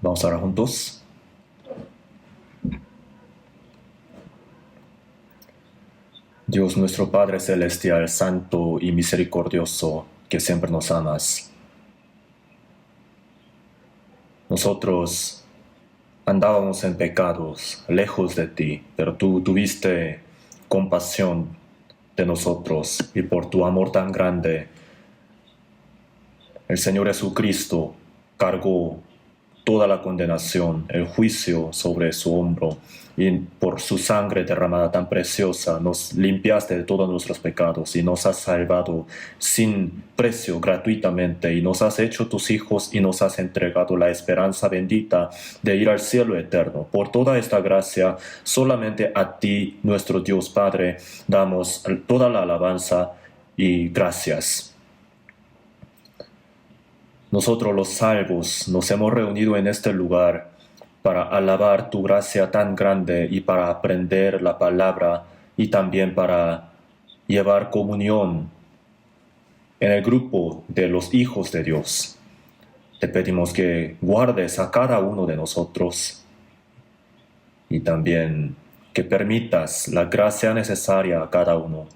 Vamos a orar juntos. Dios nuestro Padre Celestial, Santo y Misericordioso, que siempre nos amas. Nosotros andábamos en pecados, lejos de ti, pero tú tuviste compasión de nosotros y por tu amor tan grande, el Señor Jesucristo cargó toda la condenación, el juicio sobre su hombro, y por su sangre derramada tan preciosa nos limpiaste de todos nuestros pecados y nos has salvado sin precio gratuitamente y nos has hecho tus hijos y nos has entregado la esperanza bendita de ir al cielo eterno. Por toda esta gracia, solamente a ti, nuestro Dios Padre, damos toda la alabanza y gracias. Nosotros los salvos nos hemos reunido en este lugar para alabar tu gracia tan grande y para aprender la palabra y también para llevar comunión en el grupo de los hijos de Dios. Te pedimos que guardes a cada uno de nosotros y también que permitas la gracia necesaria a cada uno.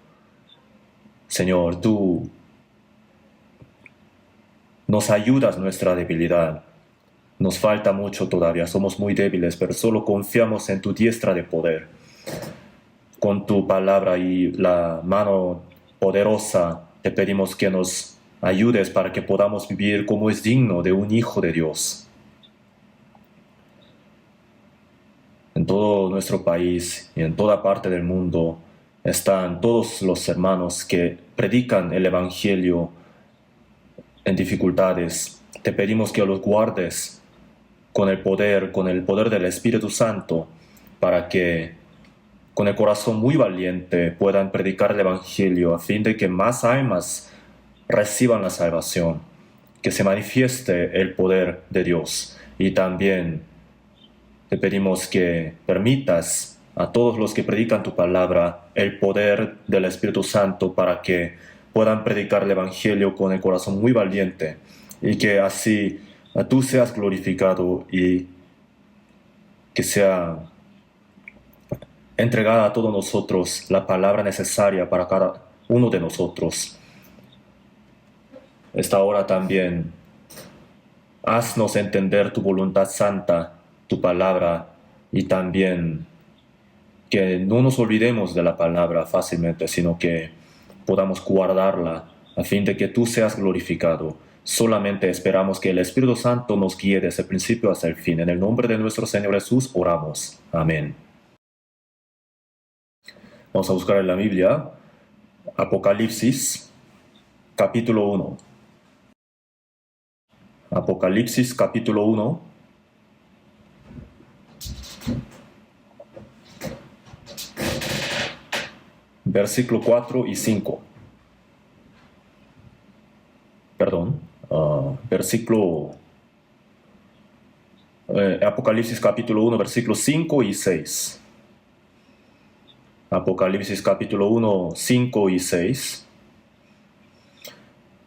Señor, tú nos ayudas nuestra debilidad. Nos falta mucho todavía, somos muy débiles, pero solo confiamos en tu diestra de poder. Con tu palabra y la mano poderosa, te pedimos que nos ayudes para que podamos vivir como es digno de un hijo de Dios. En todo nuestro país y en toda parte del mundo están todos los hermanos que predican el Evangelio en dificultades. Te pedimos que los guardes con el poder del Espíritu Santo, para que con el corazón muy valiente puedan predicar el Evangelio a fin de que más almas reciban la salvación, que se manifieste el poder de Dios. Y también te pedimos que permitas a todos los que predican tu palabra el poder del Espíritu Santo para que puedan predicar el Evangelio con el corazón muy valiente y que así tú seas glorificado y que sea entregada a todos nosotros la palabra necesaria para cada uno de nosotros. Esta hora también haznos entender tu voluntad santa, tu palabra, y también que no nos olvidemos de la palabra fácilmente, sino que podamos guardarla a fin de que tú seas glorificado. Solamente esperamos que el Espíritu Santo nos guíe desde el principio hasta el fin. En el nombre de nuestro Señor Jesús oramos. Amén. Vamos a buscar en la Biblia Apocalipsis, capítulo 1. Apocalipsis, capítulo 1. Versículo 4 y 5. Apocalipsis capítulo 1, versículos 5 y 6. Apocalipsis capítulo 1, 5 y 6.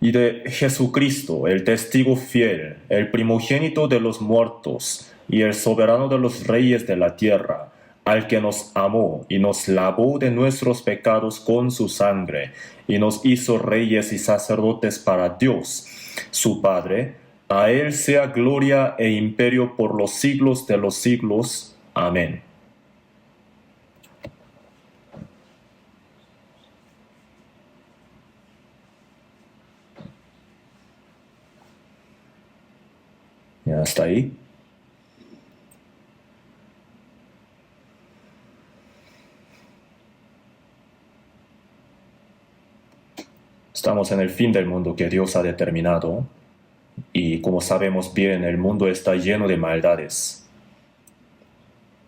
Y de Jesucristo, el testigo fiel, el primogénito de los muertos y el soberano de los reyes de la tierra, al que nos amó y nos lavó de nuestros pecados con su sangre, y nos hizo reyes y sacerdotes para Dios, su Padre. A él sea gloria e imperio por los siglos de los siglos. Amén. Ya hasta ahí. Estamos en el fin del mundo que Dios ha determinado y como sabemos bien, el mundo está lleno de maldades.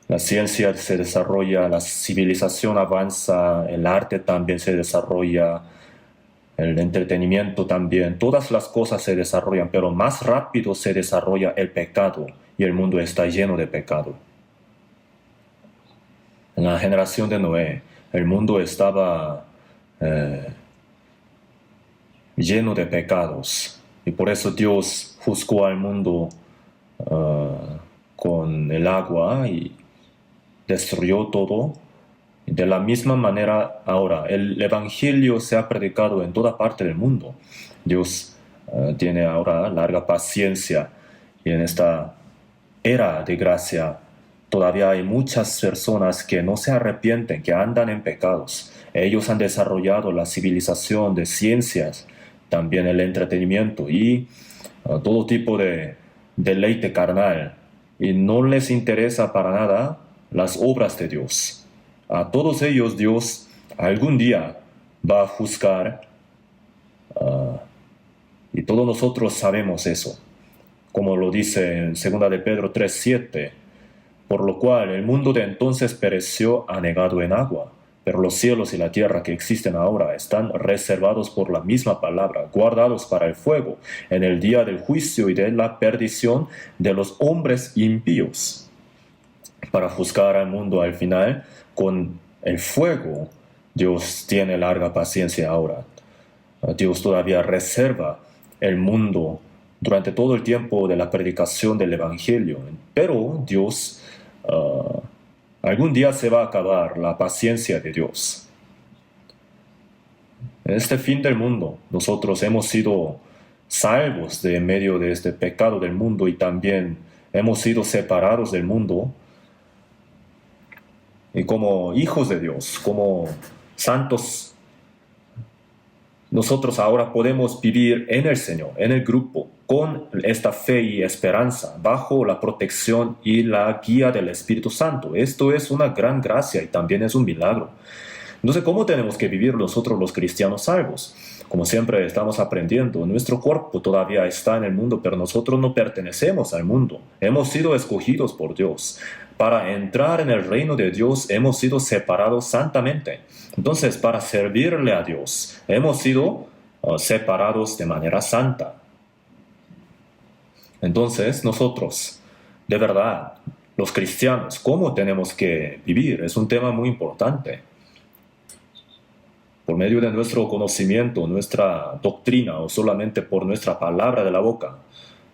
La ciencia se desarrolla, la civilización avanza, el arte también se desarrolla, el entretenimiento también, todas las cosas se desarrollan, pero más rápido se desarrolla el pecado y el mundo está lleno de pecado. En la generación de Noé, el mundo estaba lleno de pecados y por eso Dios juzgó al mundo con el agua y destruyó todo. De la misma manera ahora, el Evangelio se ha predicado en toda parte del mundo. Dios tiene ahora larga paciencia y en esta era de gracia todavía hay muchas personas que no se arrepienten, que andan en pecados. Ellos han desarrollado la civilización de ciencias, también el entretenimiento y todo tipo de deleite carnal. Y no les interesa para nada las obras de Dios. A todos ellos Dios algún día va a juzgar y todos nosotros sabemos eso, como lo dice en 2 de Pedro 3:7, por lo cual el mundo de entonces pereció anegado en agua, pero los cielos y la tierra que existen ahora están reservados por la misma palabra, guardados para el fuego, en el día del juicio y de la perdición de los hombres impíos, para juzgar al mundo al final con el fuego. Dios tiene larga paciencia ahora. Dios todavía reserva el mundo durante todo el tiempo de la predicación del Evangelio. Pero Dios, algún día se va a acabar la paciencia de Dios. En este fin del mundo, nosotros hemos sido salvos de en medio de este pecado del mundo y también hemos sido separados del mundo. Y como hijos de Dios, como santos, nosotros ahora podemos vivir en el Señor, en el grupo, con esta fe y esperanza, bajo la protección y la guía del Espíritu Santo. Esto es una gran gracia y también es un milagro. Entonces, ¿cómo tenemos que vivir nosotros los cristianos salvos? Como siempre estamos aprendiendo, nuestro cuerpo todavía está en el mundo, pero nosotros no pertenecemos al mundo. Hemos sido escogidos por Dios. Para entrar en el reino de Dios hemos sido separados santamente. Entonces, para servirle a Dios, hemos sido separados de manera santa. Entonces, nosotros, de verdad, los cristianos, ¿cómo tenemos que vivir? Es un tema muy importante. Por medio de nuestro conocimiento, nuestra doctrina o solamente por nuestra palabra de la boca.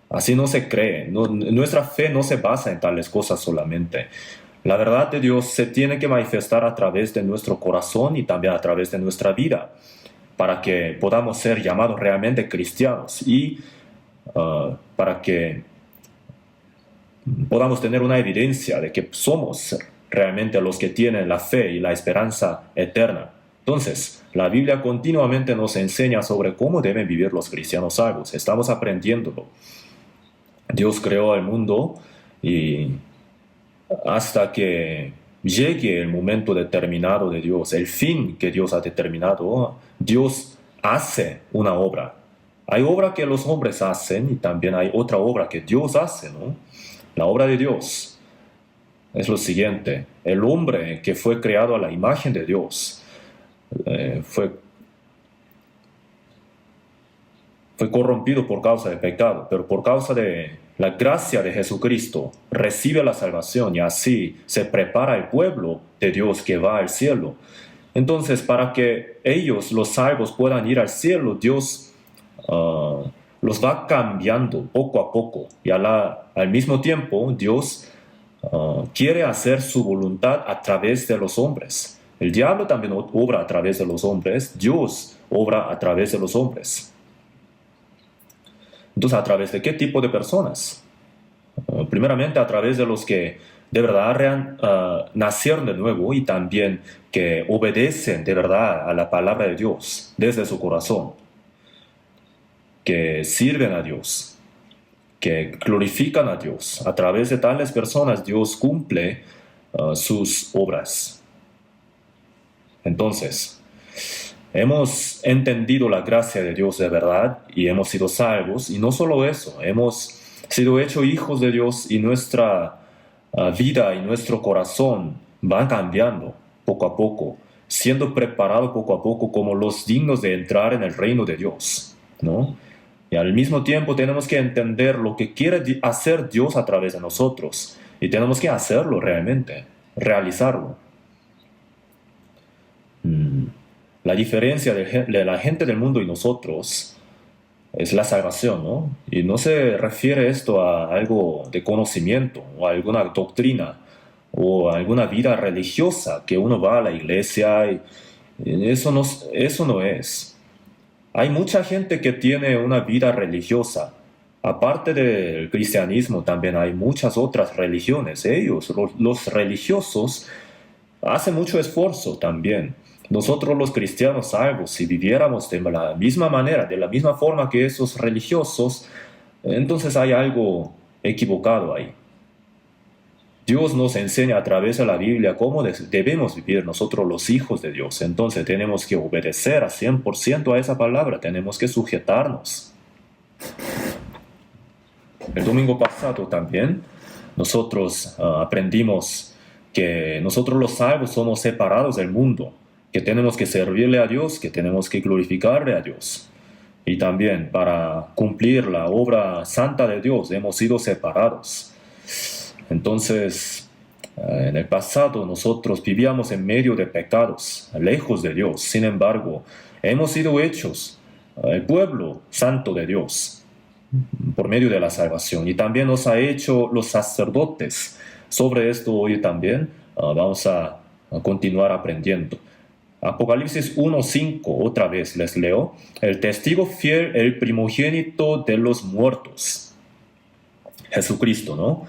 Así no se cree. Nuestra fe no se basa en tales cosas solamente. La verdad de Dios se tiene que manifestar a través de nuestro corazón y también a través de nuestra vida, para que podamos ser llamados realmente cristianos y para que podamos tener una evidencia de que somos realmente los que tienen la fe y la esperanza eterna. Entonces, la Biblia continuamente nos enseña sobre cómo deben vivir los cristianos salvos. Estamos aprendiéndolo. Dios creó el mundo y hasta que llegue el momento determinado de Dios, el fin que Dios ha determinado, Dios hace una obra. Hay obra que los hombres hacen y también hay otra obra que Dios hace, ¿no? La obra de Dios es lo siguiente: el hombre que fue creado a la imagen de Dios fue corrompido por causa del pecado, pero por causa de la gracia de Jesucristo recibe la salvación y así se prepara el pueblo de Dios que va al cielo. Entonces, para que ellos, los salvos, puedan ir al cielo, Dios los va cambiando poco a poco y al mismo tiempo Dios quiere hacer su voluntad a través de los hombres. El diablo también obra a través de los hombres, Dios obra a través de los hombres. Entonces, ¿a través de qué tipo de personas? Primeramente, a través de los que de verdad nacieron de nuevo y también que obedecen de verdad a la palabra de Dios desde su corazón, que sirven a Dios, que glorifican a Dios. A través de tales personas, Dios cumple sus obras. Entonces, hemos entendido la gracia de Dios de verdad y hemos sido salvos. Y no solo eso, hemos sido hechos hijos de Dios y nuestra vida y nuestro corazón van cambiando poco a poco, siendo preparados poco a poco como los dignos de entrar en el reino de Dios, ¿no? Y al mismo tiempo tenemos que entender lo que quiere hacer Dios a través de nosotros y tenemos que hacerlo realmente, realizarlo. La diferencia de la gente del mundo y nosotros es la salvación, ¿no? Y no se refiere esto a algo de conocimiento o a alguna doctrina o a alguna vida religiosa que uno va a la iglesia y eso no es. Hay mucha gente que tiene una vida religiosa. Aparte del cristianismo, también hay muchas otras religiones. Ellos, los religiosos, hacen mucho esfuerzo también. Nosotros los cristianos salvos, si viviéramos de la misma manera, de la misma forma que esos religiosos, entonces hay algo equivocado ahí. Dios nos enseña a través de la Biblia cómo debemos vivir nosotros los hijos de Dios. Entonces tenemos que obedecer a 100% a esa palabra, tenemos que sujetarnos. El domingo pasado también nosotros aprendimos que nosotros los salvos somos separados del mundo, que tenemos que servirle a Dios, que tenemos que glorificarle a Dios. Y también para cumplir la obra santa de Dios hemos sido separados. Entonces, en el pasado nosotros vivíamos en medio de pecados, lejos de Dios. Sin embargo, hemos sido hechos el pueblo santo de Dios por medio de la salvación. Y también nos ha hecho los sacerdotes. Sobre esto hoy también vamos a continuar aprendiendo. Apocalipsis 1:5, otra vez les leo. El testigo fiel, el primogénito de los muertos. Jesucristo, ¿no?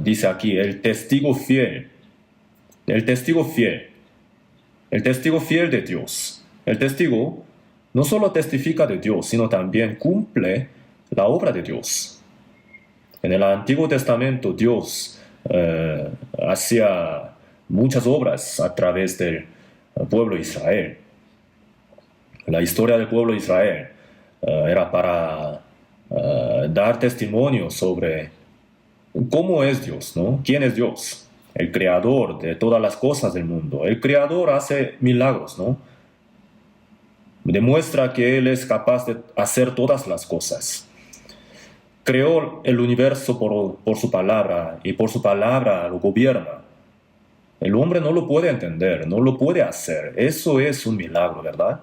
Dice aquí, el testigo fiel. El testigo fiel. El testigo fiel de Dios. El testigo no solo testifica de Dios, sino también cumple la obra de Dios. En el Antiguo Testamento Dios hacía muchas obras a través del pueblo de Israel. La historia del pueblo de Israel era para dar testimonio sobre cómo es Dios, ¿no? ¿Quién es Dios? El creador de todas las cosas del mundo. El creador hace milagros, ¿no? Demuestra que Él es capaz de hacer todas las cosas. Creó el universo por su palabra y por su palabra lo gobierna. El hombre no lo puede entender, no lo puede hacer. Eso es un milagro, ¿verdad?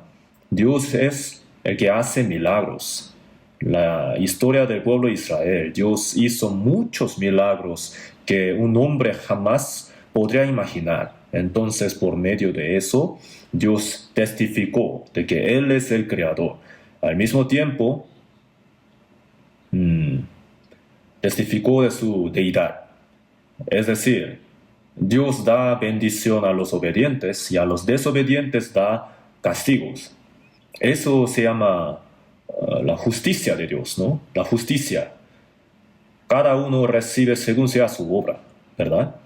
Dios es el que hace milagros. La historia del pueblo de Israel, Dios hizo muchos milagros que un hombre jamás podría imaginar. Entonces, por medio de eso, Dios testificó de que Él es el creador. Al mismo tiempo, testificó de su deidad. Es decir, Dios da bendición a los obedientes y a los desobedientes da castigos. Eso se llama la justicia de Dios, ¿no? La justicia. Cada uno recibe según sea su obra, ¿verdad?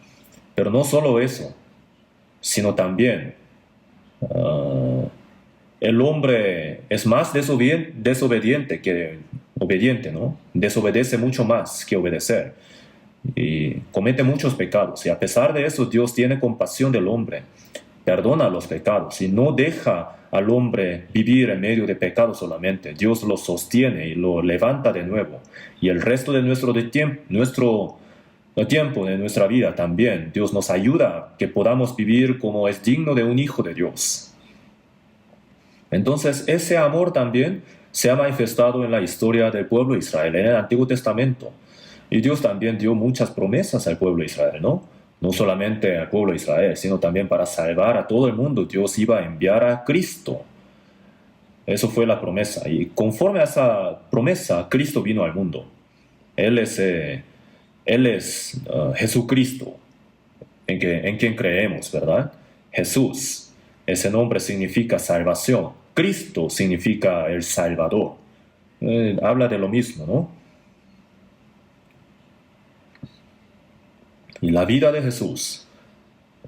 Pero no solo eso, sino también el hombre es más desobediente que obediente, ¿no? Desobedece mucho más que obedecer y comete muchos pecados. Y a pesar de eso, Dios tiene compasión del hombre, perdona los pecados y no deja al hombre vivir en medio de pecado solamente. Dios lo sostiene y lo levanta de nuevo. Y el resto de nuestro tiempo de nuestra vida también, Dios nos ayuda a que podamos vivir como es digno de un hijo de Dios. Entonces, ese amor también se ha manifestado en la historia del pueblo de Israel, en el Antiguo Testamento. Y Dios también dio muchas promesas al pueblo de Israel, ¿no? No solamente al pueblo de Israel, sino también para salvar a todo el mundo. Dios iba a enviar a Cristo. Eso fue la promesa. Y conforme a esa promesa, Cristo vino al mundo. Él es Jesucristo, en quien creemos, ¿verdad? Jesús. Ese nombre significa salvación. Cristo significa el Salvador. Habla de lo mismo, ¿no? Y la vida de Jesús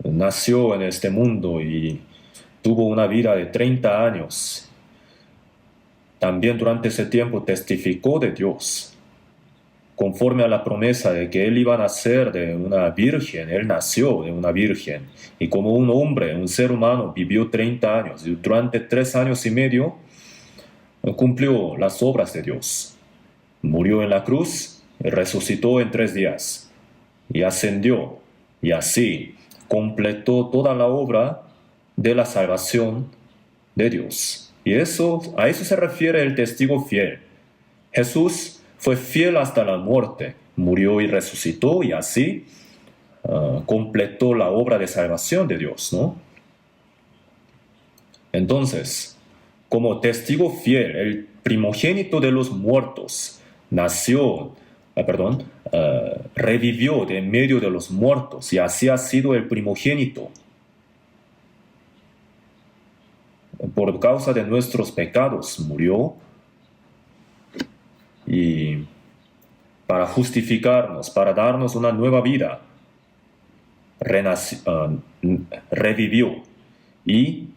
nació en este mundo y tuvo una vida de 30 años. También durante ese tiempo testificó de Dios. Conforme a la promesa de que Él iba a nacer de una virgen, Él nació de una virgen. Y como un hombre, un ser humano, vivió 30 años. Y durante 3 años y medio cumplió las obras de Dios. Murió en la cruz y resucitó en 3 días. Y ascendió, y así completó toda la obra de la salvación de Dios. Y a eso se refiere el testigo fiel. Jesús fue fiel hasta la muerte, murió y resucitó y así completó la obra de salvación de Dios, ¿no? Entonces, como testigo fiel, el primogénito de los muertos revivió de en medio de los muertos y así ha sido el primogénito. Por causa de nuestros pecados murió y para justificarnos, para darnos una nueva vida, revivió y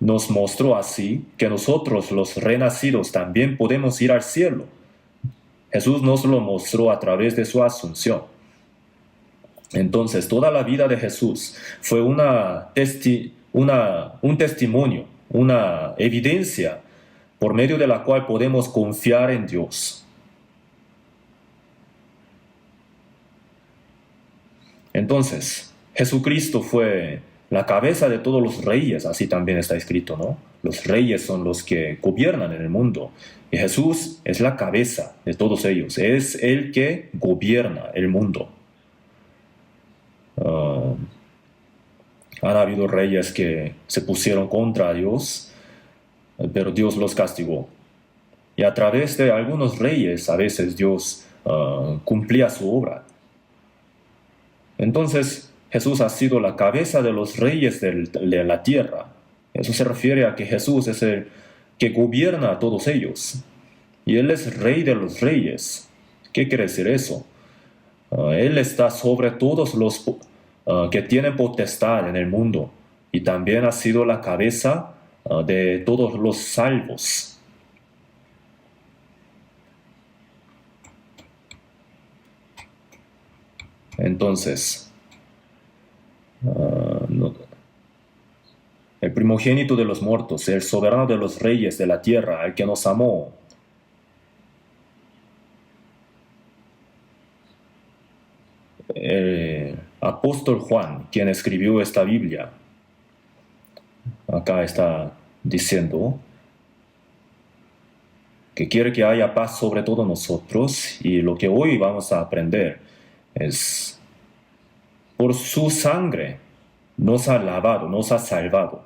nos mostró así que nosotros los renacidos también podemos ir al cielo. Jesús nos lo mostró a través de su asunción. Entonces, toda la vida de Jesús fue un testimonio, una evidencia por medio de la cual podemos confiar en Dios. Entonces, Jesucristo fue la cabeza de todos los reyes, así también está escrito, ¿no? Los reyes son los que gobiernan en el mundo. Y Jesús es la cabeza de todos ellos. Es el que gobierna el mundo. Han habido reyes que se pusieron contra Dios, pero Dios los castigó. Y a través de algunos reyes, a veces Dios cumplía su obra. Entonces, Jesús ha sido la cabeza de los reyes de la tierra. Eso se refiere a que Jesús es el que gobierna a todos ellos. Y Él es rey de los reyes. ¿Qué quiere decir eso? Él está sobre todos los que tienen potestad en el mundo. Y también ha sido la cabeza de todos los salvos. Entonces, el primogénito de los muertos, el soberano de los reyes de la tierra, el que nos amó. El apóstol Juan, quien escribió esta Biblia, acá está diciendo que quiere que haya paz sobre todos nosotros, y lo que hoy vamos a aprender es: por su sangre nos ha lavado, nos ha salvado,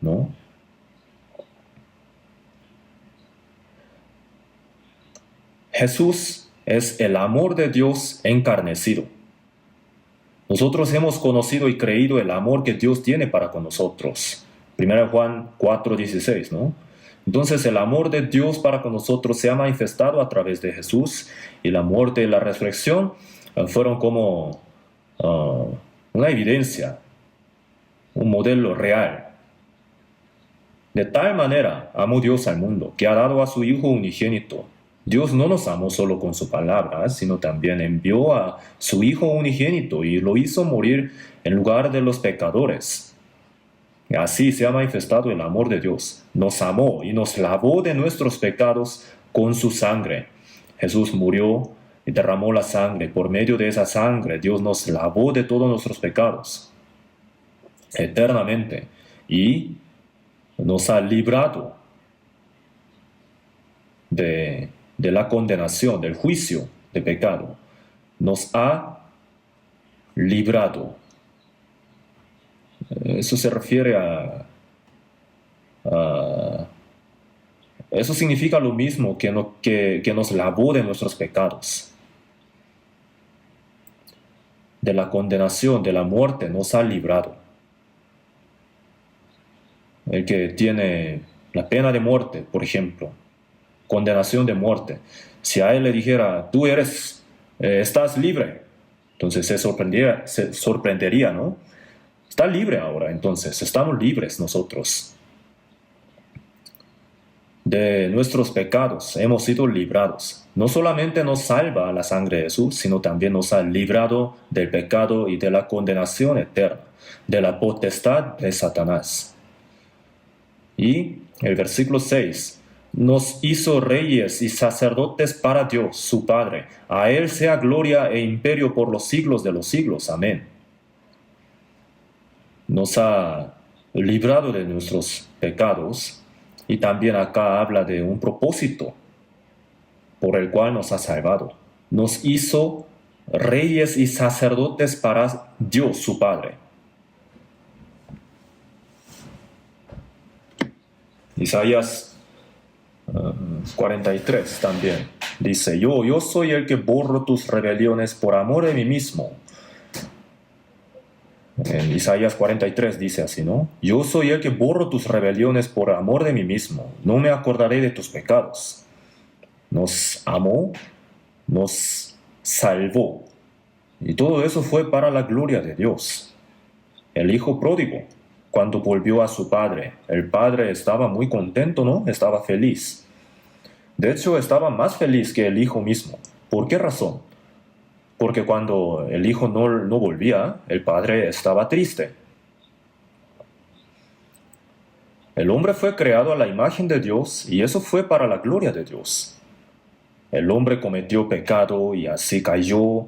¿no? Jesús es el amor de Dios encarnecido. Nosotros hemos conocido y creído el amor que Dios tiene para con nosotros. 1 Juan 4:16, ¿no? Entonces el amor de Dios para con nosotros se ha manifestado a través de Jesús, y la muerte y la resurrección fueron como una evidencia, un modelo real. De tal manera amó Dios al mundo, que ha dado a su Hijo unigénito. Dios no nos amó solo con su palabra, sino también envió a su Hijo unigénito y lo hizo morir en lugar de los pecadores. Y así se ha manifestado el amor de Dios. Nos amó y nos lavó de nuestros pecados con su sangre. Jesús murió y derramó la sangre. Por medio de esa sangre, Dios nos lavó de todos nuestros pecados eternamente y nos ha librado de la condenación, del juicio de pecado. Nos ha librado. Eso se refiere eso significa lo mismo que nos lavó de nuestros pecados. De la condenación, de la muerte, nos ha librado. El que tiene la pena de muerte, por ejemplo, condenación de muerte, si a él le dijera: tú estás libre, entonces se sorprendería, ¿no? Está libre ahora, entonces estamos libres nosotros. De nuestros pecados hemos sido librados. No solamente nos salva la sangre de Jesús, sino también nos ha librado del pecado y de la condenación eterna, de la potestad de Satanás. Y el versículo 6, nos hizo reyes y sacerdotes para Dios, su Padre. A Él sea gloria e imperio por los siglos de los siglos. Amén. Nos ha librado de nuestros pecados, y también acá habla de un propósito por el cual nos ha salvado. Nos hizo reyes y sacerdotes para Dios, su Padre. Isaías 43 también dice, yo soy el que borro tus rebeliones por amor de mí mismo. En Isaías 43 dice así, ¿no? Yo soy el que borro tus rebeliones por amor de mí mismo. No me acordaré de tus pecados. Nos amó, nos salvó. Y todo eso fue para la gloria de Dios. El hijo pródigo, cuando volvió a su padre, el padre estaba muy contento, ¿no? Estaba feliz. De hecho, estaba más feliz que el hijo mismo. ¿Por qué razón? Porque cuando el hijo no volvía, el padre estaba triste. El hombre fue creado a la imagen de Dios y eso fue para la gloria de Dios. El hombre cometió pecado y así cayó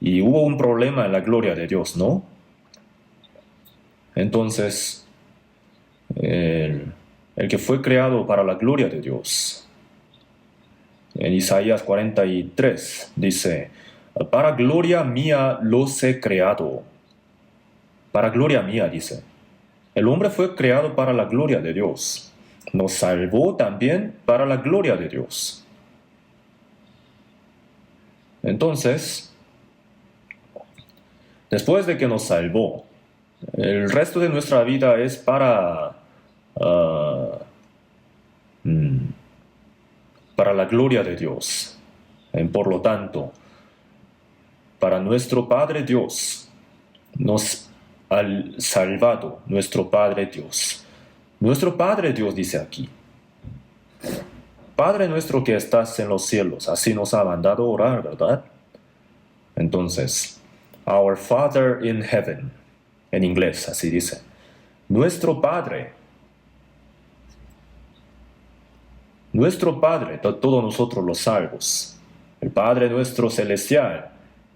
y hubo un problema en la gloria de Dios, ¿no? Entonces, el que fue creado para la gloria de Dios, en Isaías 43 dice, para gloria mía los he creado. Para gloria mía, dice. El hombre fue creado para la gloria de Dios. Nos salvó también para la gloria de Dios. Entonces, después de que nos salvó, el resto de nuestra vida es para la gloria de Dios. Por lo tanto, para nuestro Padre Dios, nos ha salvado nuestro Padre Dios. Nuestro Padre Dios dice aquí, Padre nuestro que estás en los cielos, así nos ha mandado orar, ¿verdad? Entonces, Our Father in Heaven, en inglés así dice, nuestro Padre, todos nosotros los salvos, el Padre nuestro celestial,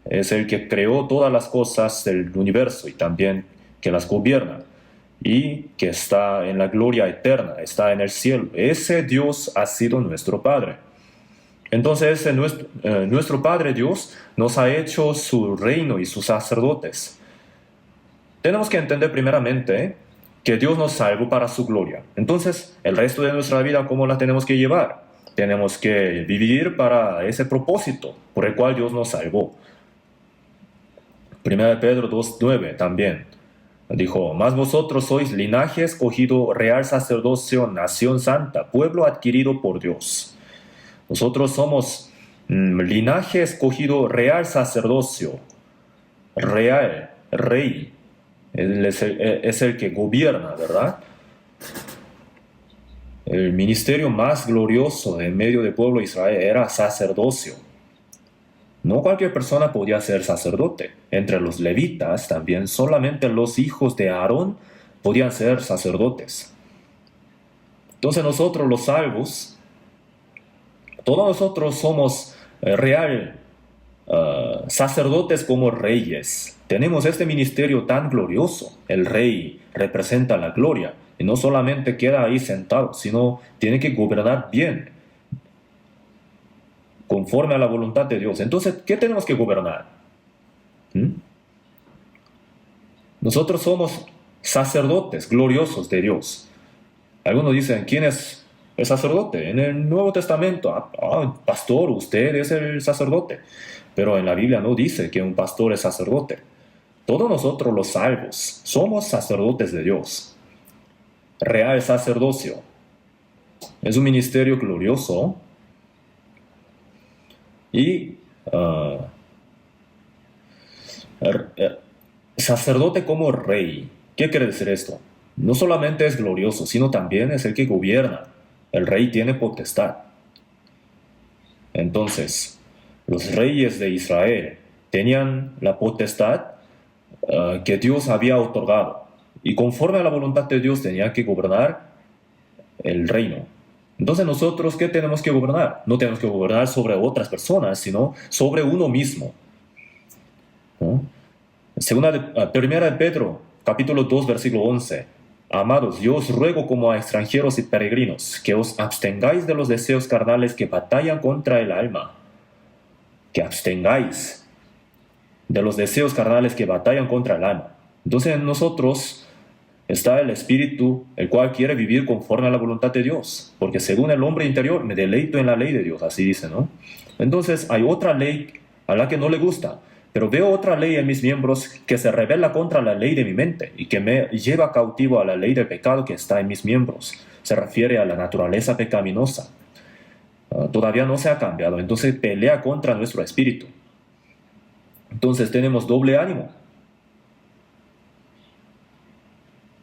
es el que creó todas las cosas del universo y también que las gobierna y que está en la gloria eterna, está en el cielo. Ese Dios ha sido nuestro Padre. Entonces nuestro Padre Dios nos ha hecho su reino y sus sacerdotes. Tenemos que entender primeramente que Dios nos salvó para su gloria. Entonces, el resto de nuestra vida, ¿cómo la tenemos que llevar? Tenemos que vivir para ese propósito por el cual Dios nos salvó. 1 Pedro 2:9 también dijo, mas vosotros sois linaje escogido, real sacerdocio, nación santa, pueblo adquirido por Dios. Nosotros somos linaje escogido, real sacerdocio, real, rey. Él es el que gobierna, ¿verdad? El ministerio más glorioso en medio del pueblo de Israel era sacerdocio. No cualquier persona podía ser sacerdote. Entre los levitas también solamente los hijos de Aarón podían ser sacerdotes. Entonces nosotros los salvos, todos nosotros somos real sacerdotes como reyes. Tenemos este ministerio tan glorioso. El rey representa la gloria y no solamente queda ahí sentado, sino tiene que gobernar bien, conforme a la voluntad de Dios. Entonces, ¿qué tenemos que gobernar? Nosotros somos sacerdotes gloriosos de Dios. Algunos dicen, ¿quién es el sacerdote? En el Nuevo Testamento, pastor, usted es el sacerdote. Pero en la Biblia no dice que un pastor es sacerdote. Todos nosotros los salvos somos sacerdotes de Dios. Real sacerdocio. Es un ministerio glorioso. Y sacerdote como rey. ¿Qué quiere decir esto? No solamente es glorioso, sino también es el que gobierna. El rey tiene potestad. Entonces, los reyes de Israel tenían la potestad que Dios había otorgado. Y conforme a la voluntad de Dios tenían que gobernar el reino. Entonces nosotros, ¿qué tenemos que gobernar? No tenemos que gobernar sobre otras personas, sino sobre uno mismo. ¿No? Primera de Pedro, capítulo 2, versículo 11. Amados, yo os ruego como a extranjeros y peregrinos, que os abstengáis de los deseos carnales que batallan contra el alma. Que abstengáis de los deseos carnales que batallan contra el alma. Entonces en nosotros está el espíritu, el cual quiere vivir conforme a la voluntad de Dios, porque según el hombre interior me deleito en la ley de Dios, así dice, ¿no? Entonces hay otra ley a la que no le gusta, pero veo otra ley en mis miembros que se rebela contra la ley de mi mente y que me lleva cautivo a la ley del pecado que está en mis miembros. Se refiere a la naturaleza pecaminosa. Todavía no se ha cambiado, entonces pelea contra nuestro espíritu. Entonces tenemos doble ánimo.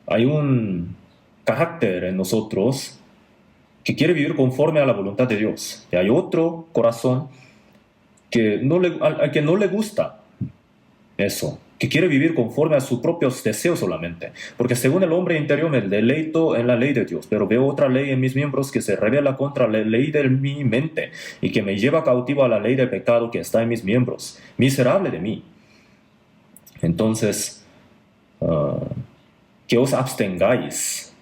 Hay un carácter en nosotros que quiere vivir conforme a la voluntad de Dios. Y hay otro corazón que al que no le gusta eso, que quiere vivir conforme a sus propios deseos solamente. Porque según el hombre interior me deleito en la ley de Dios, pero veo otra ley en mis miembros que se revela contra la ley de mi mente y que me lleva cautivo a la ley del pecado que está en mis miembros. Miserable de mí. Entonces, que os abstengáis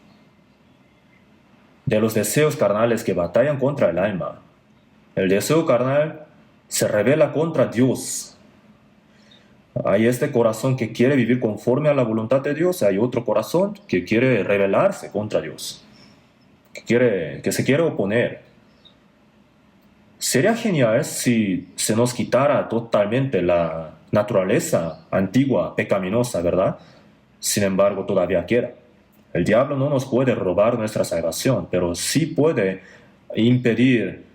de los deseos carnales que batallan contra el alma. El deseo carnal se revela contra Dios. Hay este corazón que quiere vivir conforme a la voluntad de Dios, hay otro corazón que quiere rebelarse contra Dios, que se quiere oponer. Sería genial si se nos quitara totalmente la naturaleza antigua, pecaminosa, ¿verdad? Sin embargo, todavía queda. El diablo no nos puede robar nuestra salvación, pero sí puede impedir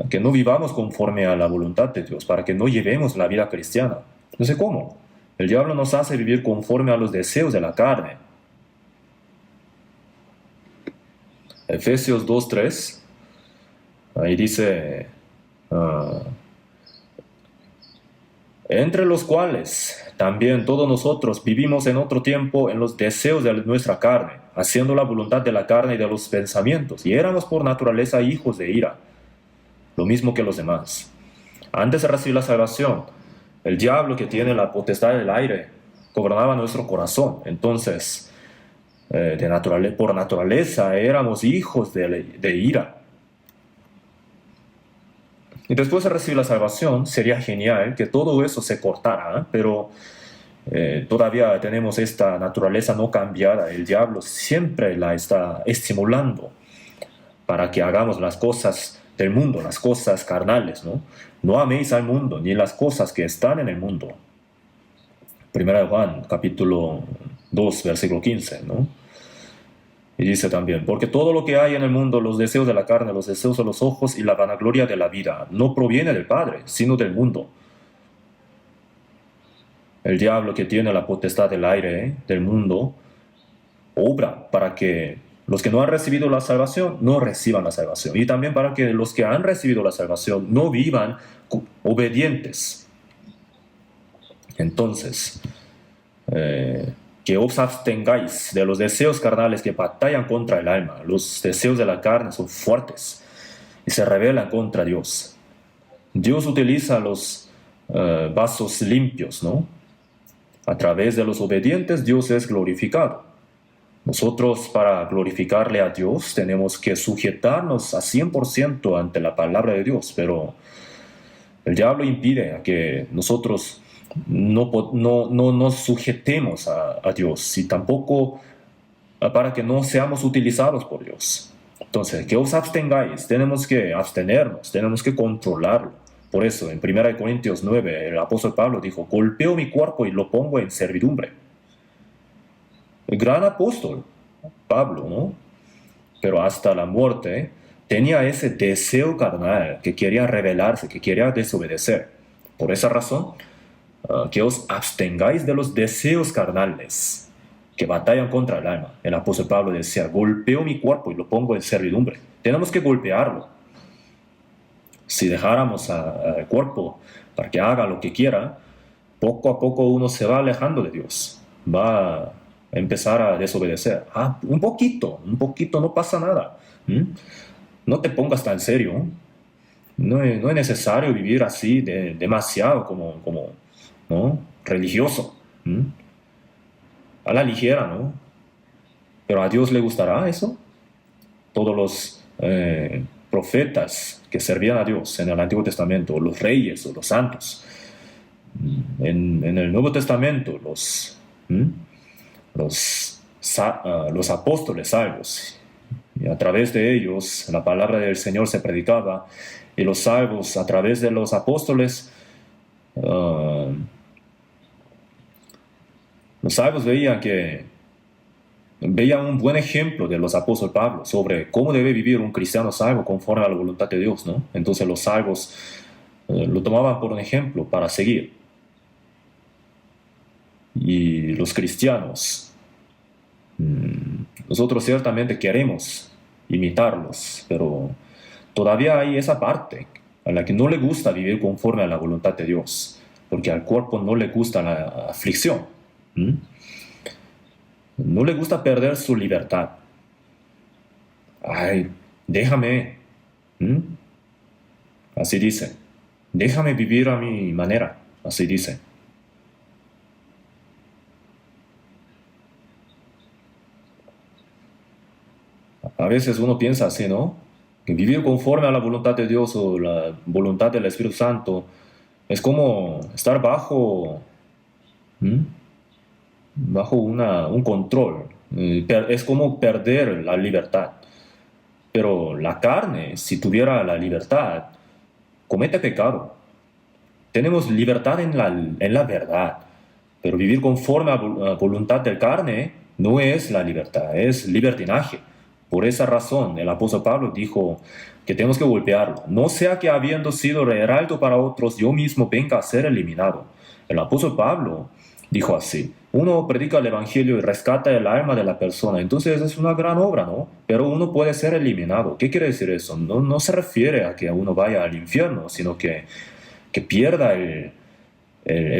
que no vivamos conforme a la voluntad de Dios, para que no llevemos la vida cristiana. No sé cómo. El diablo nos hace vivir conforme a los deseos de la carne. Efesios 2:3, ahí dice, entre los cuales también todos nosotros vivimos en otro tiempo en los deseos de nuestra carne, haciendo la voluntad de la carne y de los pensamientos, y éramos por naturaleza hijos de ira, lo mismo que los demás. Antes de recibir la salvación, el diablo, que tiene la potestad del aire, gobernaba nuestro corazón. Entonces, por naturaleza éramos hijos de ira. Y después de recibir la salvación, sería genial que todo eso se cortara, ¿eh? Pero todavía tenemos esta naturaleza no cambiada. El diablo siempre la está estimulando para que hagamos las cosas del mundo, las cosas carnales, ¿no? No améis al mundo, ni las cosas que están en el mundo. Primera de Juan, capítulo 2, versículo 15, ¿no? Y dice también, porque todo lo que hay en el mundo, los deseos de la carne, los deseos de los ojos y la vanagloria de la vida, no proviene del Padre, sino del mundo. El diablo, que tiene la potestad del aire, del mundo, obra para que los que no han recibido la salvación no reciban la salvación. Y también para que los que han recibido la salvación no vivan obedientes. Entonces, que os abstengáis de los deseos carnales que batallan contra el alma. Los deseos de la carne son fuertes y se rebelan contra Dios. Dios utiliza los vasos limpios, ¿no? A través de los obedientes Dios es glorificado. Nosotros, para glorificarle a Dios, tenemos que sujetarnos a 100% ante la palabra de Dios, pero el diablo impide a que nosotros no nos sujetemos a Dios, y tampoco para que no seamos utilizados por Dios. Entonces, que os abstengáis, tenemos que abstenernos, tenemos que controlarlo. Por eso, en 1 Corintios 9, el apóstol Pablo dijo, golpeo mi cuerpo y lo pongo en servidumbre. El gran apóstol, Pablo, ¿no? Pero hasta la muerte tenía ese deseo carnal que quería rebelarse, que quería desobedecer. Por esa razón, que os abstengáis de los deseos carnales que batallan contra el alma. El apóstol Pablo decía, golpeo mi cuerpo y lo pongo en servidumbre. Tenemos que golpearlo. Si dejáramos al cuerpo para que haga lo que quiera, poco a poco uno se va alejando de Dios. Va a empezar a desobedecer. Un poquito, no pasa nada. No te pongas tan serio. No es necesario vivir así demasiado como ¿no? Religioso. A la ligera, ¿no? Pero ¿a Dios le gustará eso? Todos los profetas que servían a Dios en el Antiguo Testamento, los reyes o los santos, en el Nuevo Testamento, los apóstoles salvos, y a través de ellos la palabra del Señor se predicaba, y los salvos a través de los apóstoles, los salvos veían un buen ejemplo de los apóstoles Pablo sobre cómo debe vivir un cristiano salvo conforme a la voluntad de Dios, ¿no? Entonces los salvos lo tomaban por un ejemplo para seguir. Y los cristianos, nosotros ciertamente queremos imitarlos, pero todavía hay esa parte a la que no le gusta vivir conforme a la voluntad de Dios, porque al cuerpo no le gusta la aflicción. No le gusta perder su libertad. Ay, déjame. Así dice. Déjame vivir a mi manera. Así dice. A veces uno piensa así, ¿no? Que vivir conforme a la voluntad de Dios o la voluntad del Espíritu Santo es como estar ¿m? bajo un control. Es como perder la libertad. Pero la carne, si tuviera la libertad, comete pecado. Tenemos libertad en la verdad, pero vivir conforme a la voluntad del carne no es la libertad, es libertinaje. Por esa razón, el apóstol Pablo dijo que tenemos que golpearlo. No sea que habiendo sido heraldo para otros, yo mismo venga a ser eliminado. El apóstol Pablo dijo así: uno predica el evangelio y rescata el alma de la persona, entonces es una gran obra, ¿no? Pero uno puede ser eliminado. ¿Qué quiere decir eso? No se refiere a que uno vaya al infierno, sino que pierda el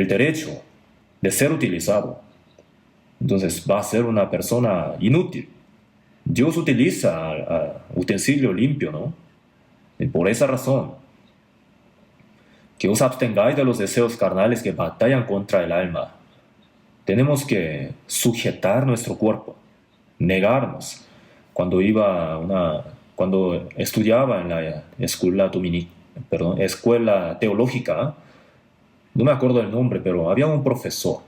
derecho de ser utilizado. Entonces va a ser una persona inútil. Dios utiliza utensilio limpio, ¿no? Y por esa razón, que os abstengáis de los deseos carnales que batallan contra el alma. Tenemos que sujetar nuestro cuerpo, negarnos. Cuando estudiaba en la escuela teológica, no me acuerdo el nombre, pero había un profesor.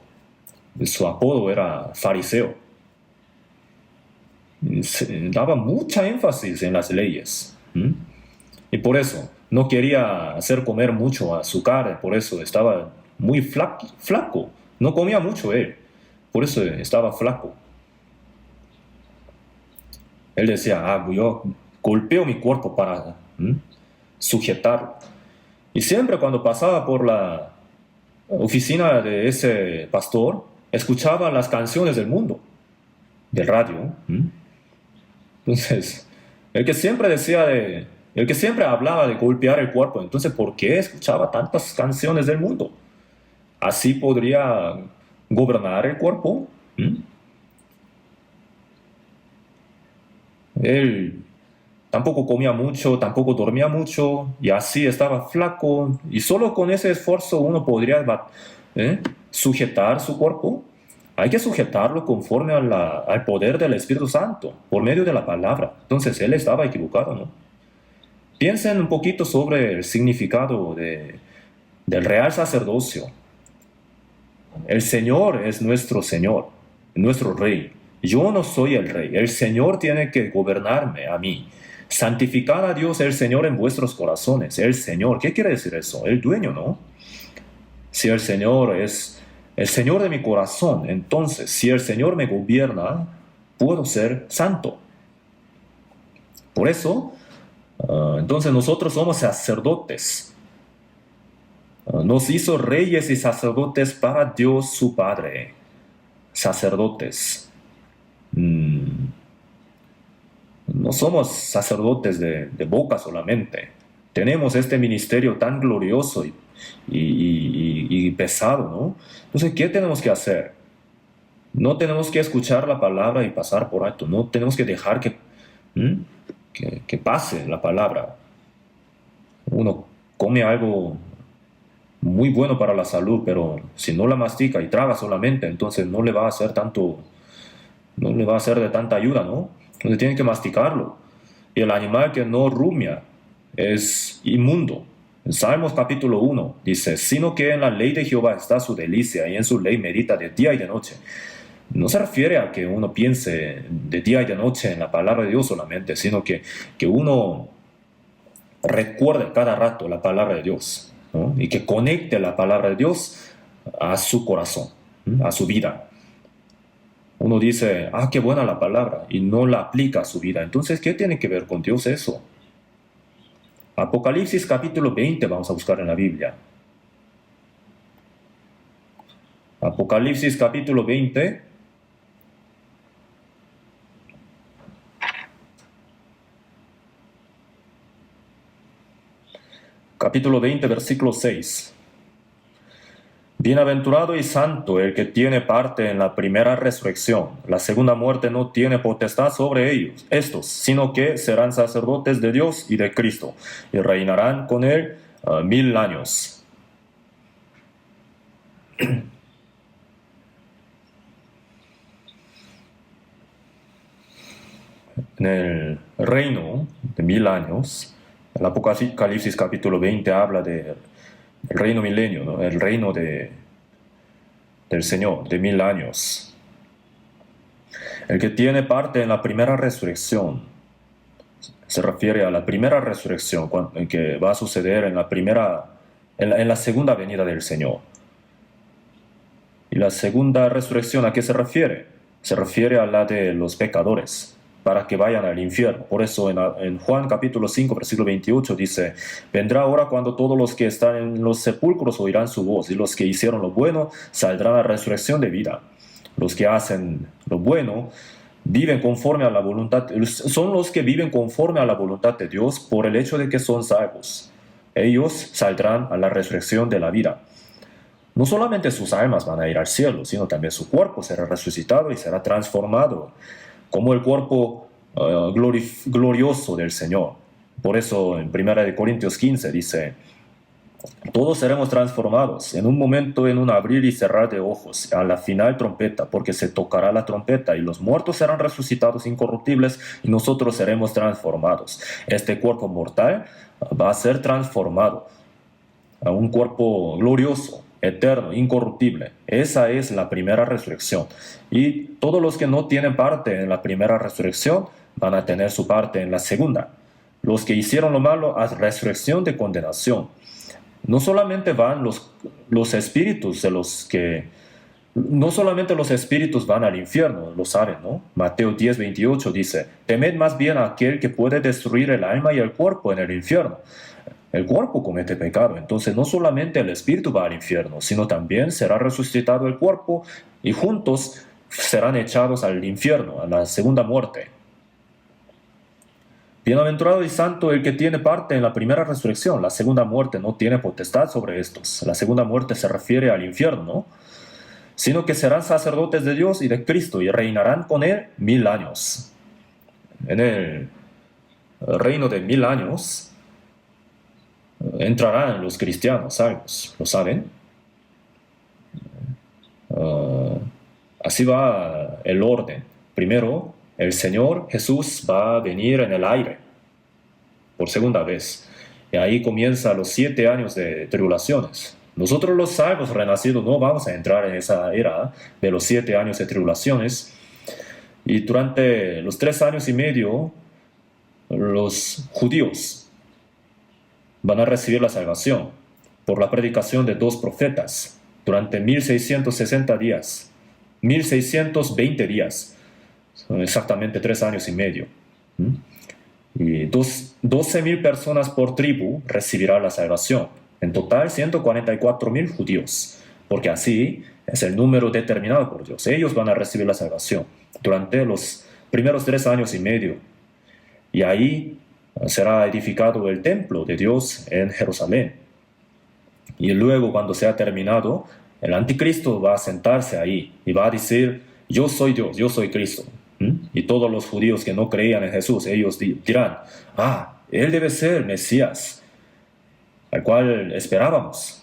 Su apodo era fariseo. Daba mucha énfasis en las leyes. Y por eso no quería hacer comer mucho azúcar, por eso estaba muy flaco. No comía mucho él, por eso estaba flaco. Él decía, yo golpeo mi cuerpo para sujetarlo. Y siempre cuando pasaba por la oficina de ese pastor, escuchaba las canciones del mundo, del radio. Entonces, el que siempre hablaba de golpear el cuerpo, entonces, ¿por qué escuchaba tantas canciones del mundo? Así podría gobernar el cuerpo. Él tampoco comía mucho, tampoco dormía mucho, y así estaba flaco, y solo con ese esfuerzo uno podría sujetar su cuerpo. Hay que sujetarlo conforme al poder del Espíritu Santo, por medio de la palabra. Entonces él estaba equivocado, ¿no? Piensen un poquito sobre el significado del real sacerdocio. El Señor es nuestro Señor, nuestro Rey. Yo no soy el Rey. El Señor tiene que gobernarme a mí. Santificad a Dios el Señor en vuestros corazones. El Señor, ¿qué quiere decir eso? El dueño, ¿no? Si el Señor es el Señor de mi corazón, entonces si el Señor me gobierna, puedo ser santo. Por eso, entonces nosotros somos sacerdotes. Nos hizo reyes y sacerdotes para Dios su Padre. Sacerdotes. No somos sacerdotes de boca solamente. Tenemos este ministerio tan glorioso y pesado, ¿no? Entonces, ¿qué tenemos que hacer? No tenemos que escuchar la palabra y pasar por alto. No tenemos que dejar que pase la palabra. Uno come algo muy bueno para la salud, pero si no la mastica y traga solamente, entonces no le va a hacer tanto no le va a ser de tanta ayuda, ¿no? Entonces tienen que masticarlo. Y el animal que no rumia es inmundo. En Salmos capítulo 1 dice, sino que en la ley de Jehová está su delicia y en su ley medita de día y de noche. No se refiere a que uno piense de día y de noche en la palabra de Dios solamente, sino que uno recuerde cada rato la palabra de Dios, ¿no? Y que conecte la palabra de Dios a su corazón, a su vida. Uno dice, ah, qué buena la palabra, y no la aplica a su vida. Entonces, ¿qué tiene que ver con Dios eso? Apocalipsis capítulo 20 vamos a buscar en la Biblia. Apocalipsis capítulo 20. Capítulo 20, versículo 6. Bienaventurado y santo el que tiene parte en la primera resurrección. La segunda muerte no tiene potestad sobre ellos, estos, sino que serán sacerdotes de Dios y de Cristo, y reinarán con él 1000 años. En el reino de 1000 años, el Apocalipsis capítulo 20 habla del reino milenio, ¿no? El reino del Señor, de 1000 años. El que tiene parte en la primera resurrección, se refiere a la primera resurrección que va a suceder en la segunda venida del Señor. ¿Y la segunda resurrección a qué se refiere? Se refiere a la de los pecadores, para que vayan al infierno. Por eso en Juan capítulo 5, versículo 28 dice, vendrá hora cuando todos los que están en los sepulcros oirán su voz, y los que hicieron lo bueno saldrán a resurrección de vida. Los que hacen lo bueno viven conforme a la voluntad, son los que viven conforme a la voluntad de Dios por el hecho de que son salvos. Ellos saldrán a la resurrección de la vida. No solamente sus almas van a ir al cielo, sino también su cuerpo será resucitado y será transformado como el cuerpo glorioso del Señor. Por eso en 1 Corintios 15 dice, todos seremos transformados en un momento, en un abrir y cerrar de ojos, a la final trompeta, porque se tocará la trompeta y los muertos serán resucitados incorruptibles y nosotros seremos transformados. Este cuerpo mortal va a ser transformado a un cuerpo glorioso, eterno, incorruptible. Esa es la primera resurrección. Y todos los que no tienen parte en la primera resurrección van a tener su parte en la segunda. Los que hicieron lo malo a resurrección de condenación. No solamente van los espíritus de los que... No solamente los espíritus van al infierno, lo saben, ¿no? Mateo 10, 28 dice, temed más bien a aquel que puede destruir el alma y el cuerpo en el infierno. El cuerpo comete pecado, entonces no solamente el espíritu va al infierno, sino también será resucitado el cuerpo y juntos serán echados al infierno, a la segunda muerte. Bienaventurado y santo el que tiene parte en la primera resurrección. La segunda muerte no tiene potestad sobre estos. La segunda muerte se refiere al infierno, sino que serán sacerdotes de Dios y de Cristo y reinarán con él 1000 años. En el reino de 1000 años entrarán los cristianos salvos, ¿lo saben? Así va el orden. Primero, el Señor Jesús va a venir en el aire por segunda vez. Y ahí comienzan los 7 años de tribulaciones. Nosotros los salvos renacidos no vamos a entrar en esa era de los 7 años de tribulaciones. Y durante los 3 años y medio, los judíos van a recibir la salvación por la predicación de 2 profetas durante 1660 días, 1620 días, son exactamente 3 años y medio. Y 12,000 personas por tribu recibirán la salvación. En total, 144,000 judíos, porque así es el número determinado por Dios. Ellos van a recibir la salvación durante los primeros 3 años y medio. Y ahí será edificado el templo de Dios en Jerusalén. Y luego, cuando sea terminado, el anticristo va a sentarse ahí y va a decir, yo soy Dios, yo soy Cristo. Y todos los judíos que no creían en Jesús, ellos dirán, él debe ser el Mesías, al cual esperábamos.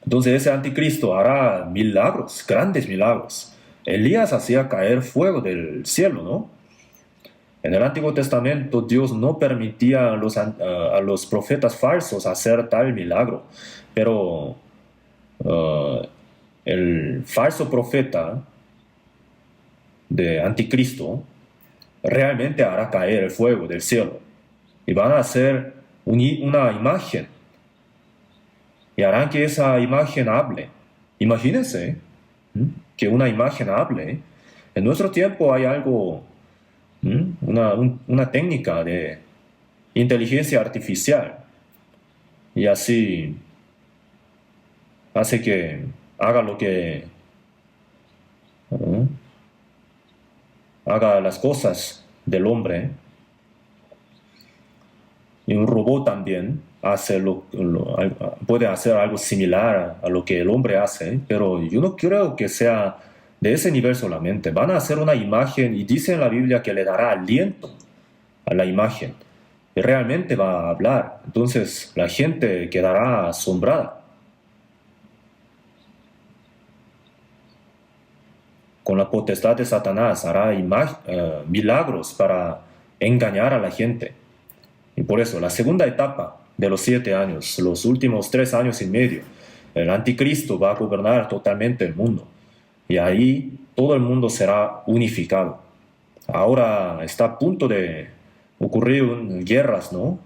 Entonces ese anticristo hará milagros, grandes milagros. Elías hacía caer fuego del cielo, ¿no? En el Antiguo Testamento Dios no permitía a los profetas falsos hacer tal milagro, pero uh, el falso profeta de Anticristo realmente hará caer el fuego del cielo y van a hacer una imagen y harán que esa imagen hable. Imagínense que una imagen hable. En nuestro tiempo hay algo, una técnica de inteligencia artificial y así hace que haga lo que ¿no? haga las cosas del hombre. Y un robot también puede hacer algo similar a lo que el hombre hace, pero yo no creo que sea de ese nivel solamente. Van a hacer una imagen y dice en la Biblia que le dará aliento a la imagen y realmente va a hablar. Entonces la gente quedará asombrada. Con la potestad de Satanás hará milagros para engañar a la gente. Y por eso, la segunda etapa de los 7 años, los últimos 3 años y medio, el anticristo va a gobernar totalmente el mundo. Y ahí todo el mundo será unificado. Ahora está a punto de ocurrir guerras, ¿no?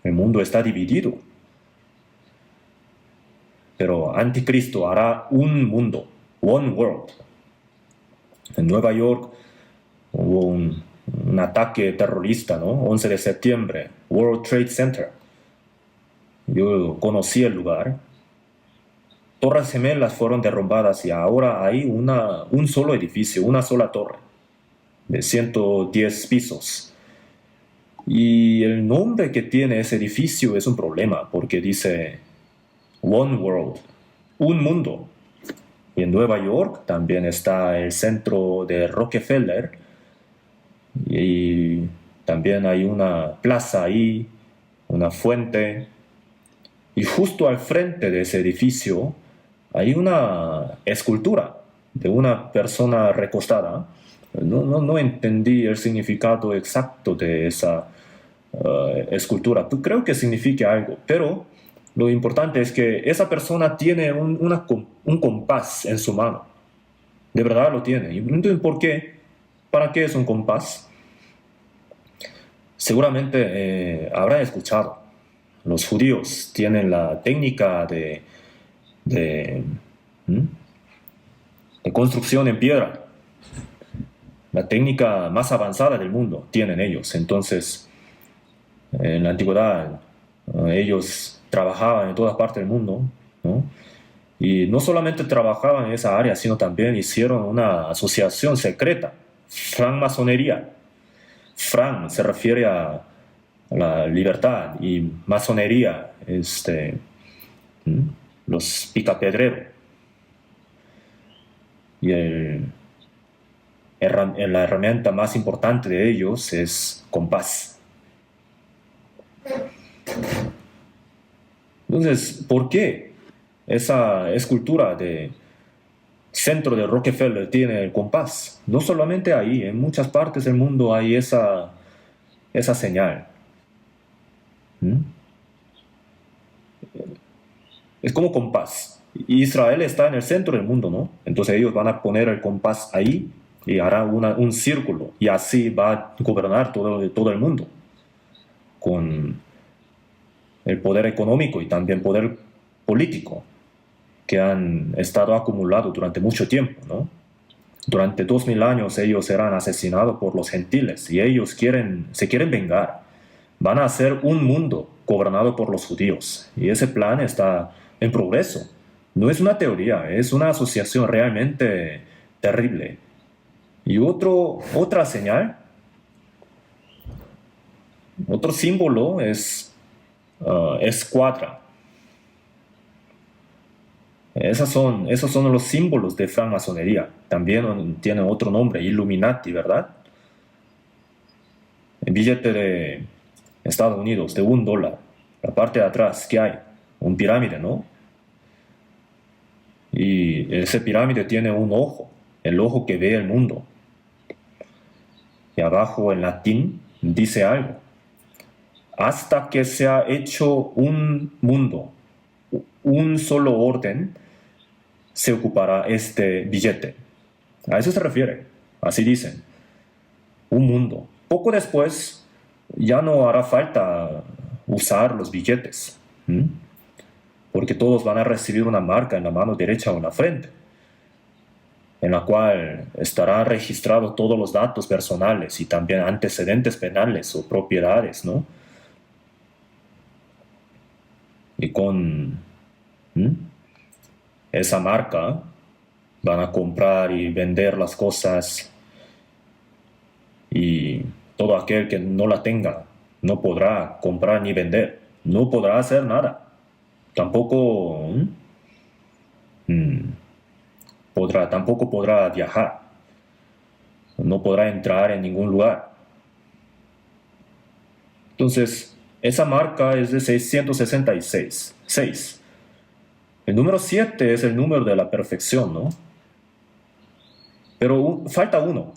El mundo está dividido. Pero anticristo hará un mundo, one world. En Nueva York hubo un ataque terrorista, ¿no? 11 de septiembre, World Trade Center. Yo conocí el lugar. Torres gemelas fueron derrumbadas y ahora hay un solo edificio, una sola torre de 110 pisos. Y el nombre que tiene ese edificio es un problema porque dice One World, un mundo. Y en Nueva York también está el centro de Rockefeller y también hay una plaza ahí, una fuente. Y justo al frente de ese edificio hay una escultura de una persona recostada. No entendí el significado exacto de esa escultura. Creo que significa algo, pero lo importante es que esa persona tiene un compás en su mano. De verdad lo tiene. Entonces, ¿por qué? ¿Para qué es un compás? Seguramente habrán escuchado. Los judíos tienen la técnica de, de construcción en piedra. La técnica más avanzada del mundo tienen ellos. Entonces, en la antigüedad, ellos trabajaban en todas partes del mundo, ¿no? Y no solamente trabajaban en esa área, sino también hicieron una asociación secreta, francmasonería. Franc se refiere a la libertad y masonería, los picapedreros. Y la herramienta más importante de ellos es compás. Entonces, ¿por qué esa escultura de centro de Rockefeller tiene el compás? No solamente ahí, en muchas partes del mundo hay esa señal. Es como compás. Israel está en el centro del mundo, ¿no? Entonces ellos van a poner el compás ahí y hará un círculo y así va a gobernar todo el mundo con el poder económico y también poder político que han estado acumulados durante mucho tiempo, ¿no? Durante 2000 años ellos serán asesinados por los gentiles y ellos se quieren vengar. Van a hacer un mundo gobernado por los judíos y ese plan está en progreso. No es una teoría, es una asociación realmente terrible. Y otra señal, otro símbolo es escuadra. Esos son los símbolos de francmasonería. También tienen otro nombre, Illuminati, ¿verdad? El billete de Estados Unidos de $1, la parte de atrás, ¿qué hay? Un pirámide, ¿no? Y ese pirámide tiene un ojo. el ojo que ve el mundo. Y abajo en latín dice algo. Hasta que se ha hecho un mundo, un solo orden, se ocupará este billete. A eso se refiere. Así dicen. Un mundo. Poco después ya no hará falta usar los billetes. Porque todos van a recibir una marca en la mano derecha o en la frente, en la cual estarán registrados todos los datos personales y también antecedentes penales o propiedades, ¿no? Y con esa marca van a comprar y vender las cosas, y todo aquel que no la tenga no podrá comprar ni vender, no podrá hacer nada. Tampoco tampoco podrá viajar, no podrá entrar en ningún lugar. Entonces, esa marca es de 666. 6. El número 7 es el número de la perfección, ¿no? Pero falta uno.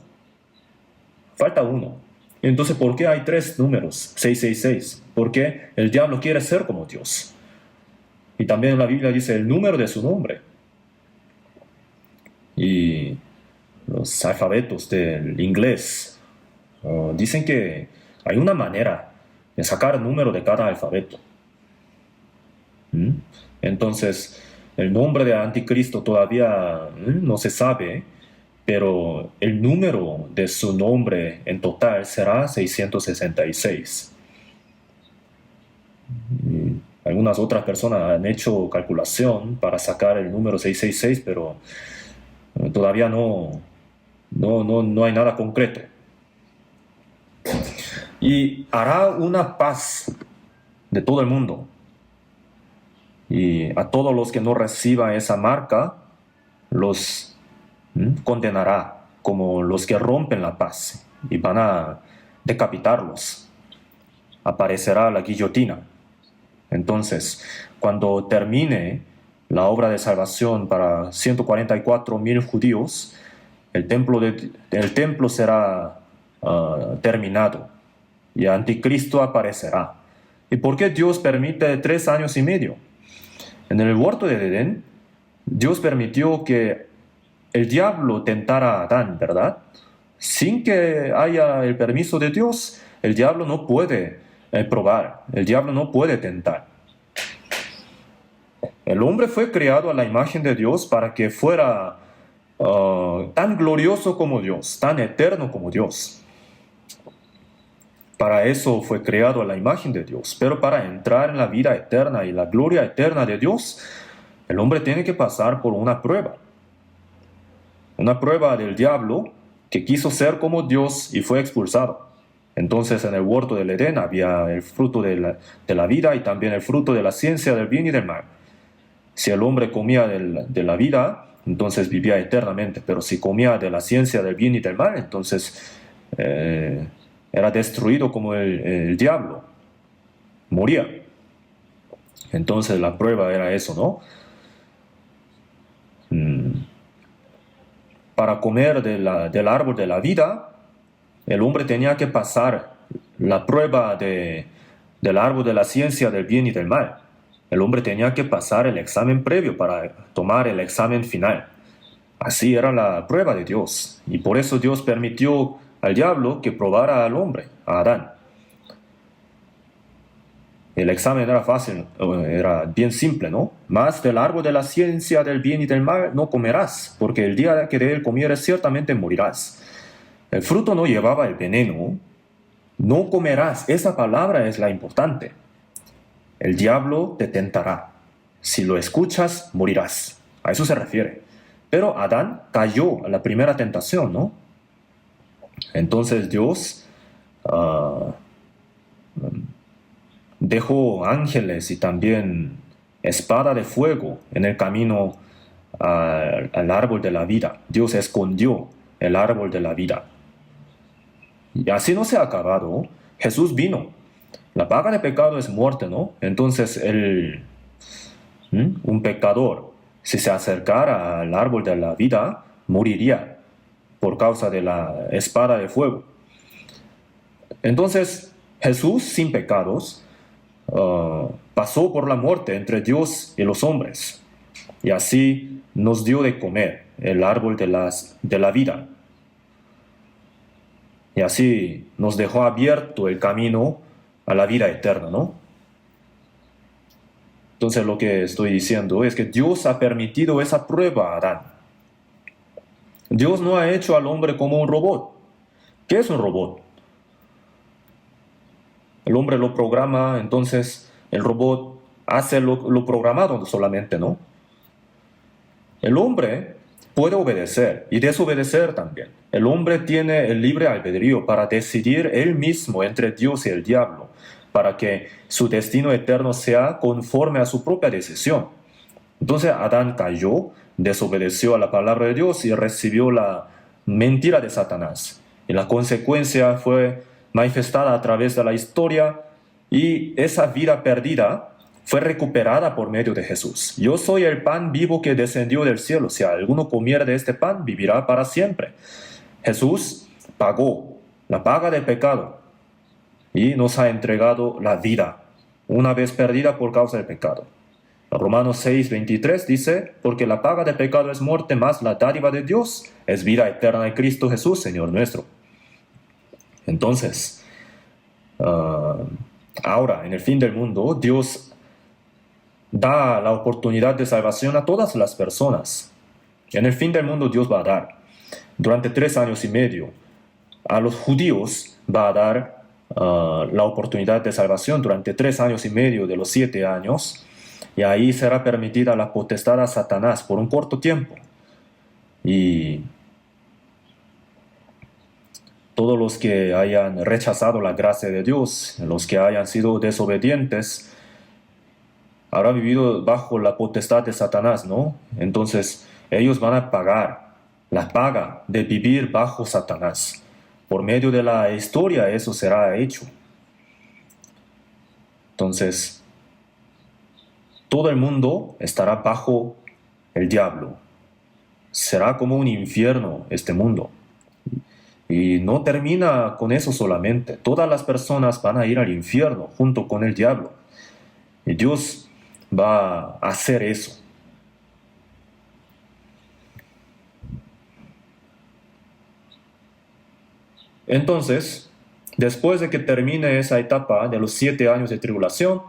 Falta uno. Entonces, ¿por qué hay 3 números? 666. Porque el diablo quiere ser como Dios. Y también la Biblia dice el número de su nombre. Y los alfabetos del inglés dicen que hay una manera de sacar el número de cada alfabeto. Entonces, el nombre de anticristo todavía no se sabe, pero el número de su nombre en total será 666. Algunas otras personas han hecho calculación para sacar el número 666, pero todavía no hay nada concreto. Y hará una paz de todo el mundo. Y a todos los que no reciban esa marca, los condenará como los que rompen la paz y van a decapitarlos. Aparecerá la guillotina. Entonces, cuando termine la obra de salvación para 144,000 judíos, el templo será terminado y anticristo aparecerá. ¿Y por qué Dios permite 3 años y medio? En el huerto de Edén, Dios permitió que el diablo tentara a Adán, ¿verdad? Sin que haya el permiso de Dios, el diablo no puede probar, el diablo no puede tentar. El hombre fue creado a la imagen de Dios para que fuera tan glorioso como Dios, tan eterno como Dios. Para eso fue creado a la imagen de Dios. Pero para entrar en la vida eterna y la gloria eterna de Dios, el hombre tiene que pasar por una prueba. Una prueba del diablo que quiso ser como Dios y fue expulsado. Entonces en el huerto del Edén había el fruto de la vida y también el fruto de la ciencia del bien y del mal. Si el hombre comía de la vida, entonces vivía eternamente. Pero si comía de la ciencia del bien y del mal, entonces era destruido como el diablo. Moría. Entonces la prueba era eso, ¿no? Para comer del árbol de la vida, el hombre tenía que pasar la prueba del árbol de la ciencia del bien y del mal. El hombre tenía que pasar el examen previo para tomar el examen final. Así era la prueba de Dios. Y por eso Dios permitió al diablo que probara al hombre, a Adán. El examen era fácil, era bien simple, ¿no? Mas del árbol de la ciencia del bien y del mal no comerás, porque el día que de él comieres ciertamente morirás. El fruto no llevaba el veneno. No comerás. Esa palabra es la importante. El diablo te tentará. Si lo escuchas, morirás. A eso se refiere. Pero Adán cayó a la primera tentación, ¿no? Entonces Dios dejó ángeles y también espada de fuego en el camino al árbol de la vida. Dios escondió el árbol de la vida. Y así no se ha acabado. Jesús vino. La paga de pecado es muerte, ¿no? Entonces un pecador, si se acercara al árbol de la vida, moriría. por causa de la espada de fuego. Entonces, Jesús, sin pecados, pasó por la muerte entre Dios y los hombres, y así nos dio de comer el árbol de la vida. Y así nos dejó abierto el camino a la vida eterna, ¿no? Entonces lo que estoy diciendo es que Dios ha permitido esa prueba a Adán. Dios no ha hecho al hombre como un robot. ¿Qué es un robot? El hombre lo programa, entonces el robot hace lo programado solamente, ¿no? El hombre puede obedecer y desobedecer también. El hombre tiene el libre albedrío para decidir él mismo entre Dios y el diablo, para que su destino eterno sea conforme a su propia decisión. Entonces Adán cayó, desobedeció a la palabra de Dios y recibió la mentira de Satanás. Y la consecuencia fue manifestada a través de la historia, y esa vida perdida fue recuperada por medio de Jesús. Yo soy el pan vivo que descendió del cielo. Si alguno comiere de este pan, vivirá para siempre. Jesús pagó la paga del pecado y nos ha entregado la vida, una vez perdida por causa del pecado. Romanos 6:23 dice, porque la paga del pecado es muerte, mas la dádiva de Dios es vida eterna en Cristo Jesús, Señor nuestro. Entonces, ahora, en el fin del mundo, Dios da la oportunidad de salvación a todas las personas. En el fin del mundo Dios va a dar, durante 3 años y medio, a los judíos va a dar la oportunidad de salvación durante 3 años y medio de los 7 años, y ahí será permitida la potestad a Satanás por un corto tiempo. Y todos los que hayan rechazado la gracia de Dios, los que hayan sido desobedientes, habrán vivido bajo la potestad de Satanás, ¿no? Entonces ellos van a pagar la paga de vivir bajo Satanás. Por medio de la historia eso será hecho. Entonces, todo el mundo estará bajo el diablo. Será como un infierno este mundo. Y no termina con eso solamente. Todas las personas van a ir al infierno junto con el diablo. Y Dios va a hacer eso. Entonces, después de que termine esa etapa de los 7 años de tribulación,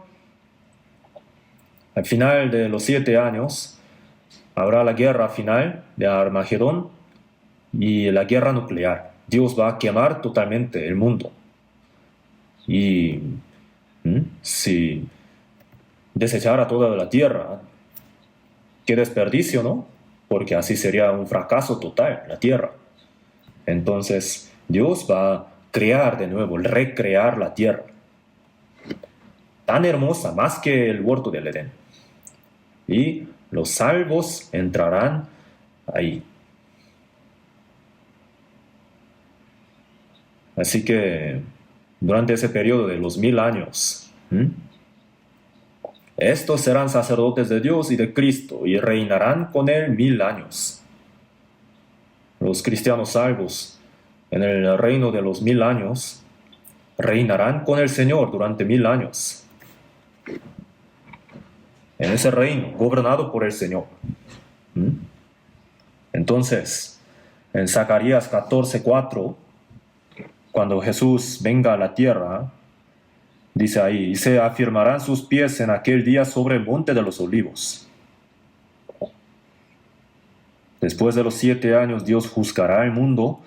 al final de los 7 años habrá la guerra final de Armagedón y la guerra nuclear. Dios va a quemar totalmente el mundo. Y si desechara toda la tierra, qué desperdicio, ¿no? Porque así sería un fracaso total la tierra. Entonces Dios va a crear de nuevo, recrear la tierra. Tan hermosa, más que el huerto del Edén. Y los salvos entrarán ahí. Así que durante ese periodo de los 1000 años, estos serán sacerdotes de Dios y de Cristo y reinarán con él 1000 años. Los cristianos salvos en el reino de los 1000 años reinarán con el Señor durante 1000 años. En ese reino, gobernado por el Señor. Entonces, en Zacarías 14:4, cuando Jesús venga a la tierra, dice ahí, y se afirmarán sus pies en aquel día sobre el monte de los olivos. Después de los 7 años, Dios juzgará el mundo.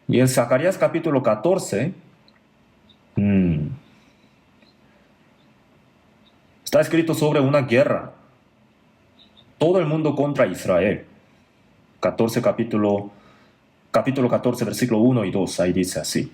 Y en Zacarías capítulo 14, está escrito sobre una guerra. Todo el mundo contra Israel. Capítulo 14, versículo 1 y 2, ahí dice así.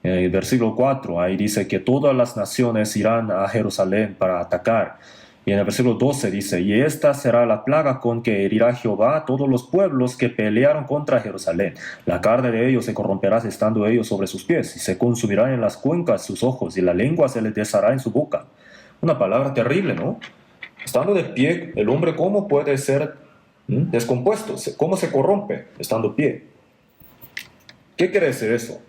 En el versículo 4, ahí dice que todas las naciones irán a Jerusalén para atacar. Y en el versículo 12 dice, y esta será la plaga con que herirá Jehová a todos los pueblos que pelearon contra Jerusalén. La carne de ellos se corromperá estando ellos sobre sus pies, y se consumirán en las cuencas sus ojos, y la lengua se les deshará en su boca. Una palabra terrible, ¿no? Estando de pie, el hombre, ¿cómo puede ser descompuesto? ¿Cómo se corrompe estando de pie? ¿Qué quiere decir eso?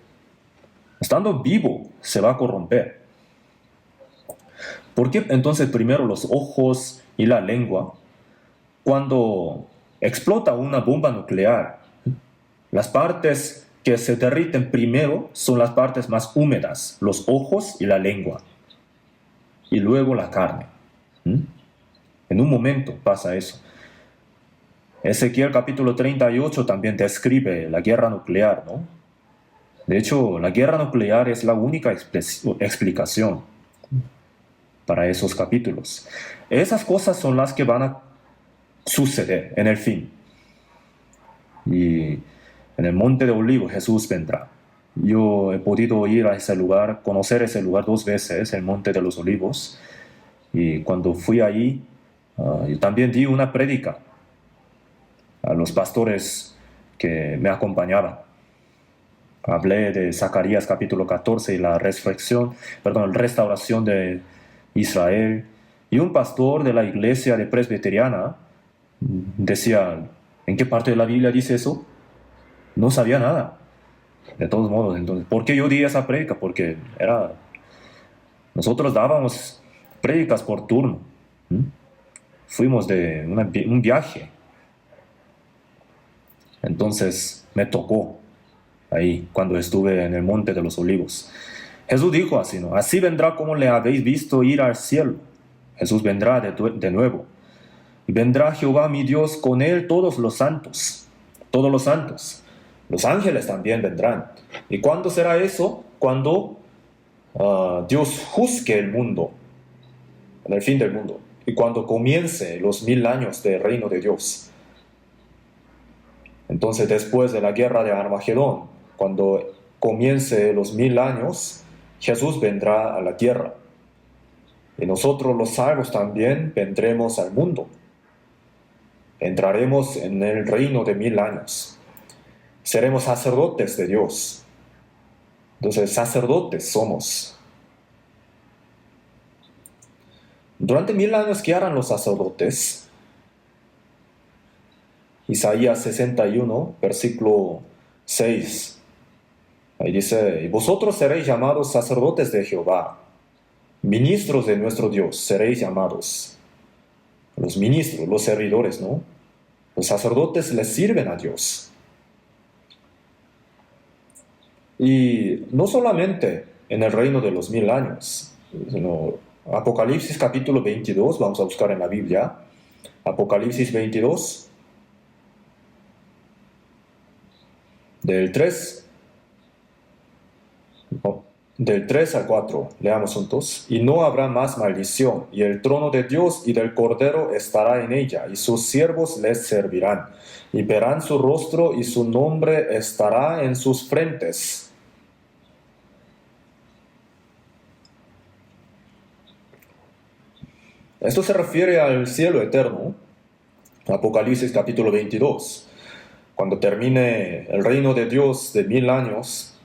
Estando vivo se va a corromper. ¿Por qué entonces primero los ojos y la lengua? Cuando explota una bomba nuclear, las partes que se derriten primero son las partes más húmedas, los ojos y la lengua, y luego la carne. ¿Mm? En un momento pasa eso. Ezequiel capítulo 38 también describe la guerra nuclear, ¿no? De hecho, la guerra nuclear es la única explicación para esos capítulos. Esas cosas son las que van a suceder en el fin. Y en el Monte de Olivos Jesús vendrá. Yo he podido ir a ese lugar, conocer ese lugar 2 veces, el Monte de los Olivos. Y cuando fui allí, yo también di una prédica a los pastores que me acompañaban. Hablé de Zacarías capítulo 14 y la restauración de Israel. Y un pastor de la iglesia de presbiteriana decía, ¿en qué parte de la Biblia dice eso? No sabía nada. De todos modos, entonces, ¿por qué yo di esa prédica? Porque nosotros dábamos prédicas por turno. Fuimos de un viaje. Entonces me tocó ahí cuando estuve en el Monte de los Olivos. Jesús dijo así, ¿no? Así vendrá como le habéis visto ir al cielo. Jesús vendrá de nuevo. Y vendrá Jehová mi Dios con él todos los santos. Todos los santos. Los ángeles también vendrán. ¿Y cuándo será eso? Cuando Dios juzgue el mundo, en el fin del mundo. Y cuando comience los 1000 años del reino de Dios. Entonces, después de la guerra de Armagedón, cuando comience los 1000 años, Jesús vendrá a la tierra. Y nosotros los salvos también vendremos al mundo. Entraremos en el reino de 1000 años. Seremos sacerdotes de Dios. Entonces, sacerdotes somos. Durante 1000 años, ¿qué harán los sacerdotes? Isaías 61, versículo 6. Ahí dice, y vosotros seréis llamados sacerdotes de Jehová, ministros de nuestro Dios seréis llamados. Los ministros, los servidores, ¿no? Los sacerdotes les sirven a Dios. Y no solamente en el reino de los 1000 años, sino Apocalipsis capítulo 22, vamos a buscar en la Biblia, Apocalipsis 22, del 3 al 4, leamos juntos. Y no habrá más maldición, y el trono de Dios y del Cordero estará en ella, y sus siervos les servirán, y verán su rostro, y su nombre estará en sus frentes. Esto se refiere al cielo eterno, Apocalipsis capítulo 22. Cuando termine el reino de Dios de 1000 años,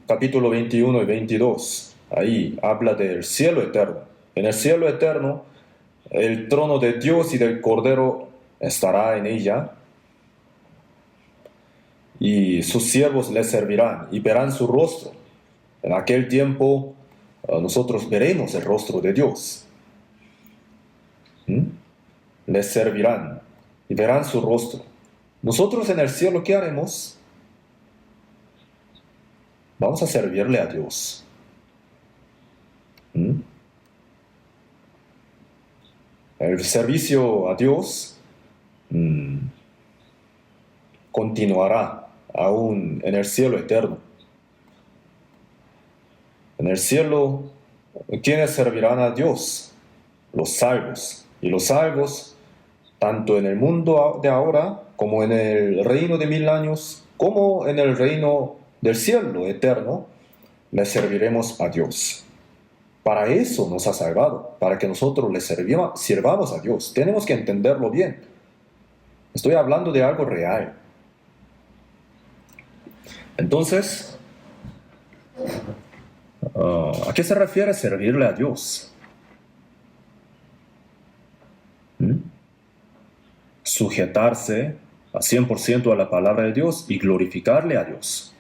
capítulo 21 y 22, ahí habla del cielo eterno. En el cielo eterno, el trono de Dios y del Cordero estará en ella, y sus siervos le servirán y verán su rostro. En aquel tiempo, nosotros veremos el rostro de Dios. Les servirán y verán su rostro. Nosotros en el cielo, ¿qué haremos? Vamos a servirle a Dios. El servicio a Dios continuará aún en el cielo eterno. En el cielo, ¿quiénes servirán a Dios? Los salvos. Y los salvos, tanto en el mundo de ahora, como en el reino de 1000 años, como en el reino del cielo eterno, le serviremos a Dios. Para eso nos ha salvado, para que nosotros le sirvamos a Dios. Tenemos que entenderlo bien. Estoy hablando de algo real. Entonces, ¿a qué se refiere servirle a Dios? Sujetarse a 100% a la palabra de Dios y glorificarle a Dios.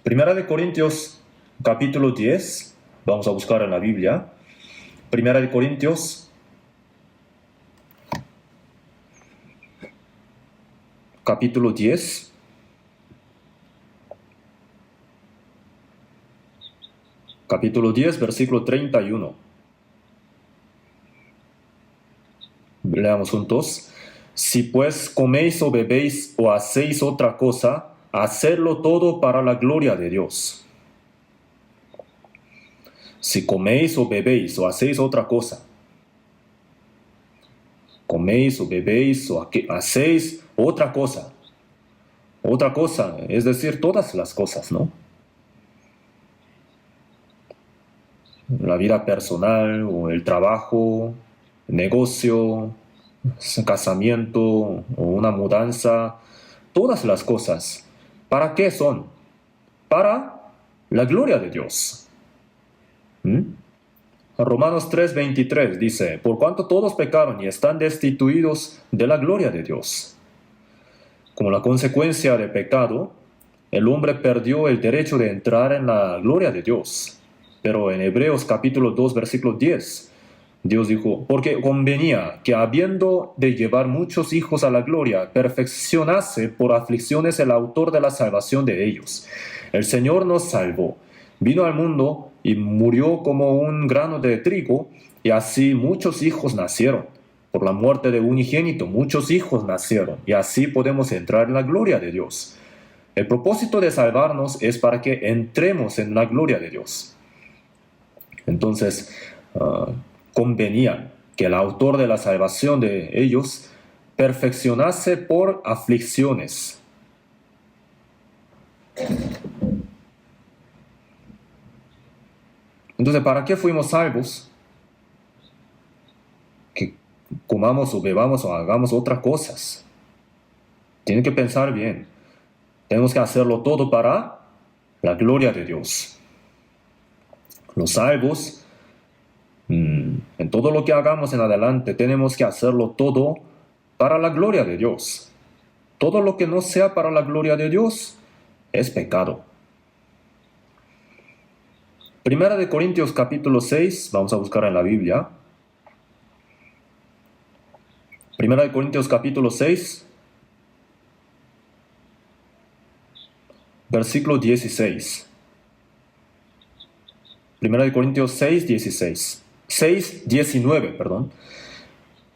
Primera de Corintios, capítulo 10, vamos a buscar en la Biblia. Primera de Corintios, capítulo 10. Capítulo 10, versículo 31. Leamos juntos. Si pues coméis o bebéis o hacéis otra cosa, hacedlo todo para la gloria de Dios. Si coméis o bebéis o hacéis otra cosa, coméis o bebéis o hacéis otra cosa. Otra cosa, es decir, todas las cosas, ¿no? La vida personal o el trabajo, negocio, casamiento o una mudanza, todas las cosas. ¿Para qué son? Para la gloria de Dios. Romanos 3:23 dice, por cuanto todos pecaron y están destituidos de la gloria de Dios. Como la consecuencia del pecado, el hombre perdió el derecho de entrar en la gloria de Dios. Pero en Hebreos capítulo 2, versículo 10, Dios dijo, porque convenía que habiendo de llevar muchos hijos a la gloria, perfeccionase por aflicciones el autor de la salvación de ellos. El Señor nos salvó, vino al mundo y murió como un grano de trigo, y así muchos hijos nacieron. Por la muerte de unigénito, muchos hijos nacieron, y así podemos entrar en la gloria de Dios. El propósito de salvarnos es para que entremos en la gloria de Dios. Entonces, convenía que el autor de la salvación de ellos perfeccionase por aflicciones. Entonces, ¿para qué fuimos salvos? Que comamos o bebamos o hagamos otras cosas. Tienen que pensar bien. Tenemos que hacerlo todo para la gloria de Dios. Los salvos, en todo lo que hagamos en adelante, tenemos que hacerlo todo para la gloria de Dios. Todo lo que no sea para la gloria de Dios es pecado. Primera de Corintios capítulo 6, vamos a buscar en la Biblia. Primera de Corintios capítulo 6, versículo 16. Primera de Corintios 6, 16. 6, 19, perdón.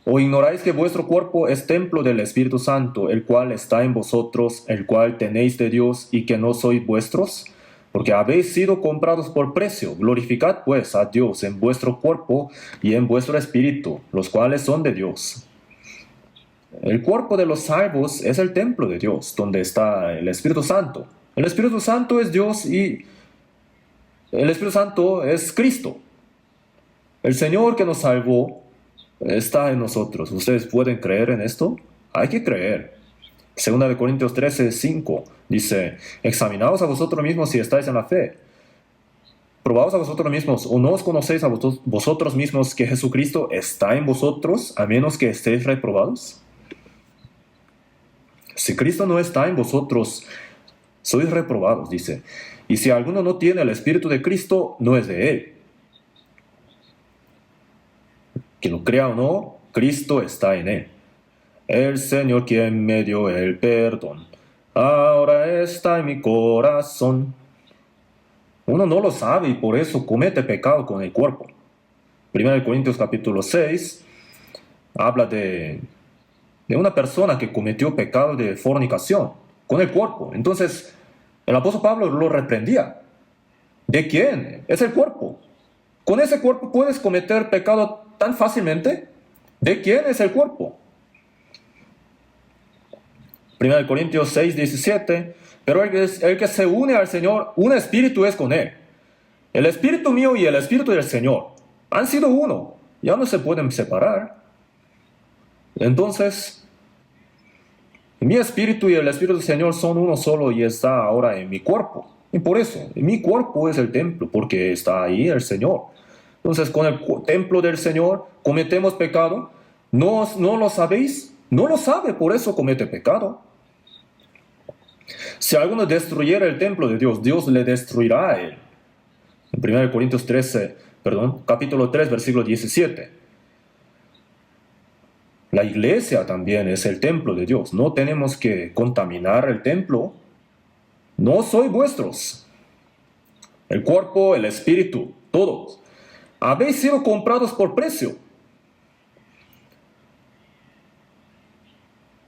¿O ignoráis que vuestro cuerpo es templo del Espíritu Santo, el cual está en vosotros, el cual tenéis de Dios, y que no sois vuestros? Porque habéis sido comprados por precio. Glorificad pues a Dios en vuestro cuerpo y en vuestro espíritu, los cuales son de Dios. El cuerpo de los salvos es el templo de Dios, donde está el Espíritu Santo. El Espíritu Santo es Dios y el Espíritu Santo es Cristo. El Señor que nos salvó está en nosotros. ¿Ustedes pueden creer en esto? Hay que creer. Segunda de Corintios 13, 5 dice, examinaos a vosotros mismos si estáis en la fe. Probaos a vosotros mismos, o no os conocéis a vosotros mismos que Jesucristo está en vosotros, a menos que estéis reprobados. Si Cristo no está en vosotros, sois reprobados, dice. Y si alguno no tiene el Espíritu de Cristo, no es de él. Que lo crea o no, Cristo está en él. El Señor quien me dio el perdón, ahora está en mi corazón. Uno no lo sabe y por eso comete pecado con el cuerpo. 1 Corintios capítulo 6 habla de una persona que cometió pecado de fornicación con el cuerpo. Entonces, el apóstol Pablo lo reprendía. ¿De quién? Es el cuerpo. ¿Con ese cuerpo puedes cometer pecado tan fácilmente? ¿De quién es el cuerpo? 1 Corintios 6, 17. Pero el que se une al Señor, un espíritu es con él. El espíritu mío y el espíritu del Señor han sido uno. Ya no se pueden separar. Entonces, mi espíritu y el espíritu del Señor son uno solo y está ahora en mi cuerpo. Y por eso, mi cuerpo es el templo, porque está ahí el Señor. Entonces, con el templo del Señor cometemos pecado. ¿No lo sabéis? No lo sabe, por eso comete pecado. Si alguno destruyera el templo de Dios, Dios le destruirá a él. En 1 Corintios 13, capítulo 3, versículo 17. La iglesia también es el templo de Dios. No tenemos que contaminar el templo. No soy vuestros. El cuerpo, el espíritu, todos. Habéis sido comprados por precio.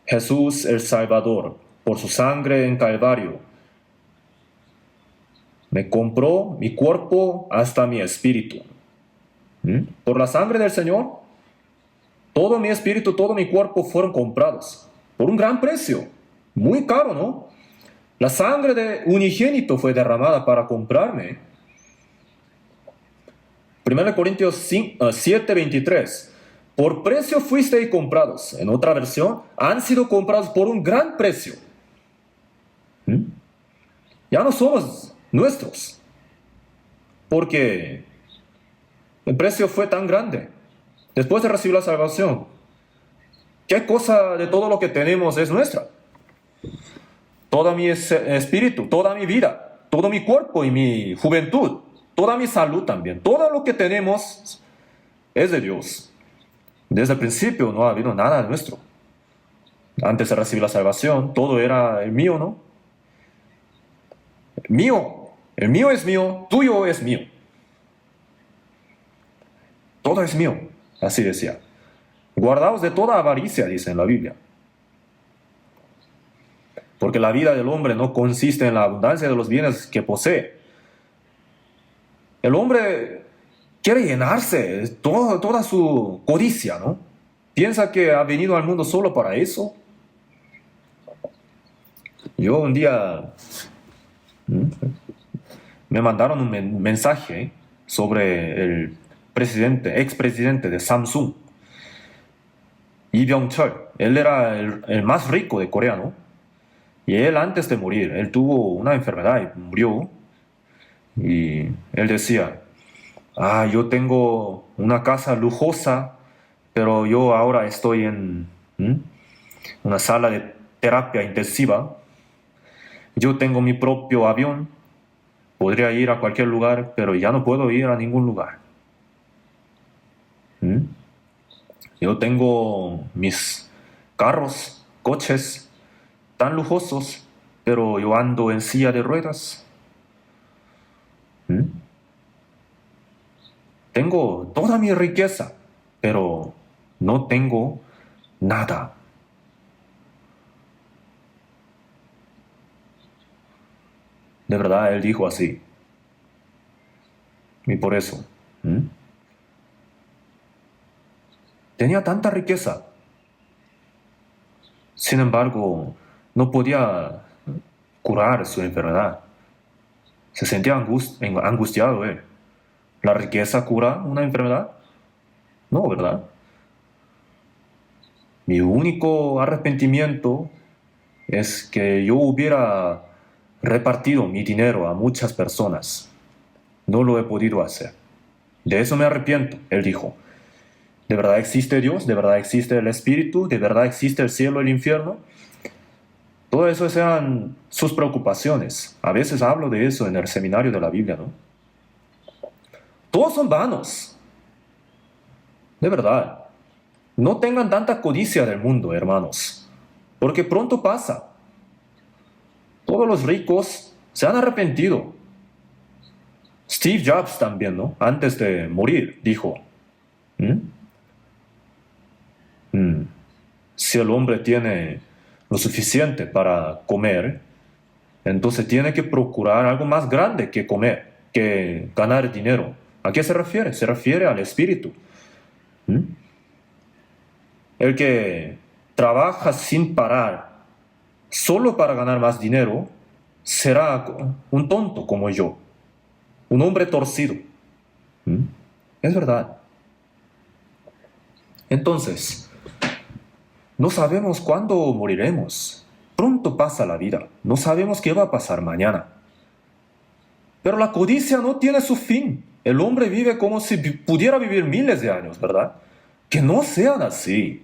Jesús el Salvador, por su sangre en Calvario, me compró mi cuerpo hasta mi espíritu. Por la sangre del Señor, todo mi espíritu, todo mi cuerpo fueron comprados por un gran precio. Muy caro, ¿no? La sangre de unigénito fue derramada para comprarme. 1 Corintios 7, 23. Por precio fuisteis comprados. En otra versión, han sido comprados por un gran precio. Ya no somos nuestros, porque el precio fue tan grande. Después de recibir la salvación, ¿qué cosa de todo lo que tenemos es nuestra? Todo mi espíritu, toda mi vida, todo mi cuerpo y mi juventud, toda mi salud también, todo lo que tenemos es de Dios. Desde el principio no ha habido nada nuestro. Antes de recibir la salvación, todo era el mío, ¿no? Mío, el mío es mío, tuyo es mío. Todo es mío, así decía. Guardaos de toda avaricia, dice en la Biblia. Porque la vida del hombre no consiste en la abundancia de los bienes que posee. El hombre quiere llenarse toda su codicia, ¿no? Piensa que ha venido al mundo solo para eso. Yo un día me mandaron un mensaje sobre el expresidente de Samsung, Lee Byung-chul. Él era el más rico de Corea, ¿no? Y él, antes de morir, él tuvo una enfermedad y murió. Y él decía, yo tengo una casa lujosa, pero yo ahora estoy en una sala de terapia intensiva. Yo tengo mi propio avión, podría ir a cualquier lugar, pero ya no puedo ir a ningún lugar. Yo tengo mis carros, coches tan lujosos, pero yo ando en silla de ruedas. Tengo toda mi riqueza, pero no tengo nada. De verdad, él dijo así. Y por eso, tenía tanta riqueza. Sin embargo, no podía curar su enfermedad. Se sentía angustiado él. ¿La riqueza cura una enfermedad? No, ¿verdad? Mi único arrepentimiento es que yo hubiera repartido mi dinero a muchas personas. No lo he podido hacer. De eso me arrepiento, él dijo. ¿De verdad existe Dios? ¿De verdad existe el Espíritu? ¿De verdad existe el cielo y el infierno? Todo eso sean sus preocupaciones. A veces hablo de eso en el seminario de la Biblia, ¿no? Todos son vanos. De verdad. No tengan tanta codicia del mundo, hermanos, porque pronto pasa. Todos los ricos se han arrepentido. Steve Jobs también, ¿no? Antes de morir, dijo, si el hombre tiene lo suficiente para comer, entonces tiene que procurar algo más grande que comer, que ganar dinero. ¿A qué se refiere? Se refiere al espíritu. El que trabaja sin parar solo para ganar más dinero será un tonto como yo, un hombre torcido. Es verdad. Entonces, no sabemos cuándo moriremos. Pronto pasa la vida. No sabemos qué va a pasar mañana. Pero la codicia no tiene su fin. El hombre vive como si pudiera vivir miles de años, ¿verdad? Que no sean así.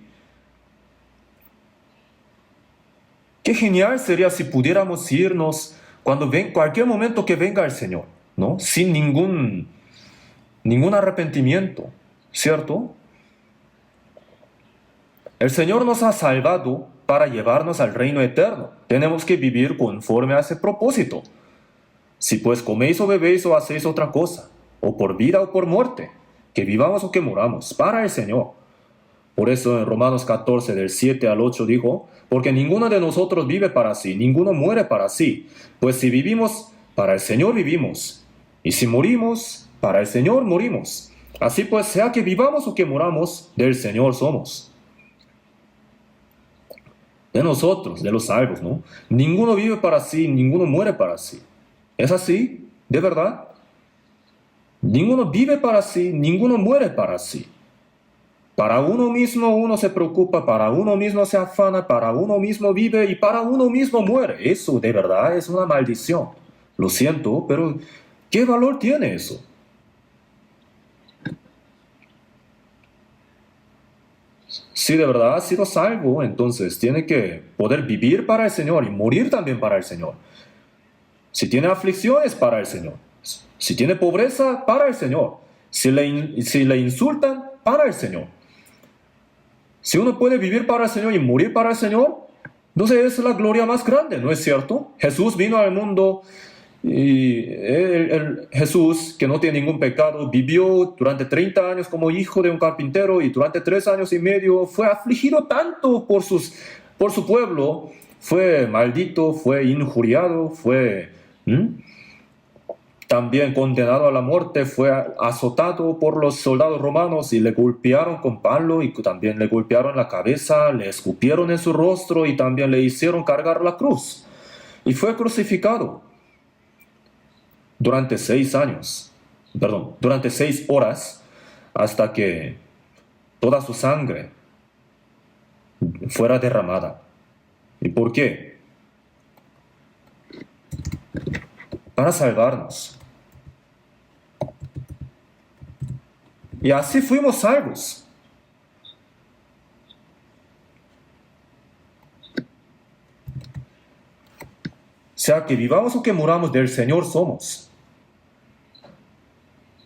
Qué genial sería si pudiéramos irnos cuando cualquier momento que venga el Señor, ¿no? Sin ningún arrepentimiento, ¿cierto? El Señor nos ha salvado para llevarnos al reino eterno. Tenemos que vivir conforme a ese propósito. Si pues coméis o bebéis o hacéis otra cosa, o por vida o por muerte, que vivamos o que moramos, para el Señor. Por eso en Romanos 14, del 7 al 8 dijo, porque ninguno de nosotros vive para sí, ninguno muere para sí. Pues si vivimos, para el Señor vivimos. Y si morimos, para el Señor morimos. Así pues, sea que vivamos o que moramos, del Señor somos. De nosotros, de los salvos, ¿no? Ninguno vive para sí, ninguno muere para sí. ¿Es así? ¿De verdad? Ninguno vive para sí, ninguno muere para sí. Para uno mismo uno se preocupa, para uno mismo se afana, para uno mismo vive y para uno mismo muere. Eso de verdad es una maldición. Lo siento, pero ¿qué valor tiene eso? Si de verdad ha sido salvo, entonces tiene que poder vivir para el Señor y morir también para el Señor. Si tiene aflicciones, para el Señor. Si tiene pobreza, para el Señor. Si le insultan, para el Señor. Si uno puede vivir para el Señor y morir para el Señor, entonces es la gloria más grande, ¿no es cierto? Jesús vino al mundo y Jesús, que no tiene ningún pecado, vivió durante 30 años como hijo de un carpintero y durante 3 años y medio fue afligido tanto por su pueblo, fue maldito, fue injuriado, fue también condenado a la muerte, fue azotado por los soldados romanos y le golpearon con palo y también le golpearon la cabeza, le escupieron en su rostro y también le hicieron cargar la cruz. Y fue crucificado durante 6 años, perdón, durante 6 horas hasta que toda su sangre fuera derramada. ¿Y por qué? Para salvarnos. Y así fuimos salvos. Sea que vivamos o que muramos, del Señor somos.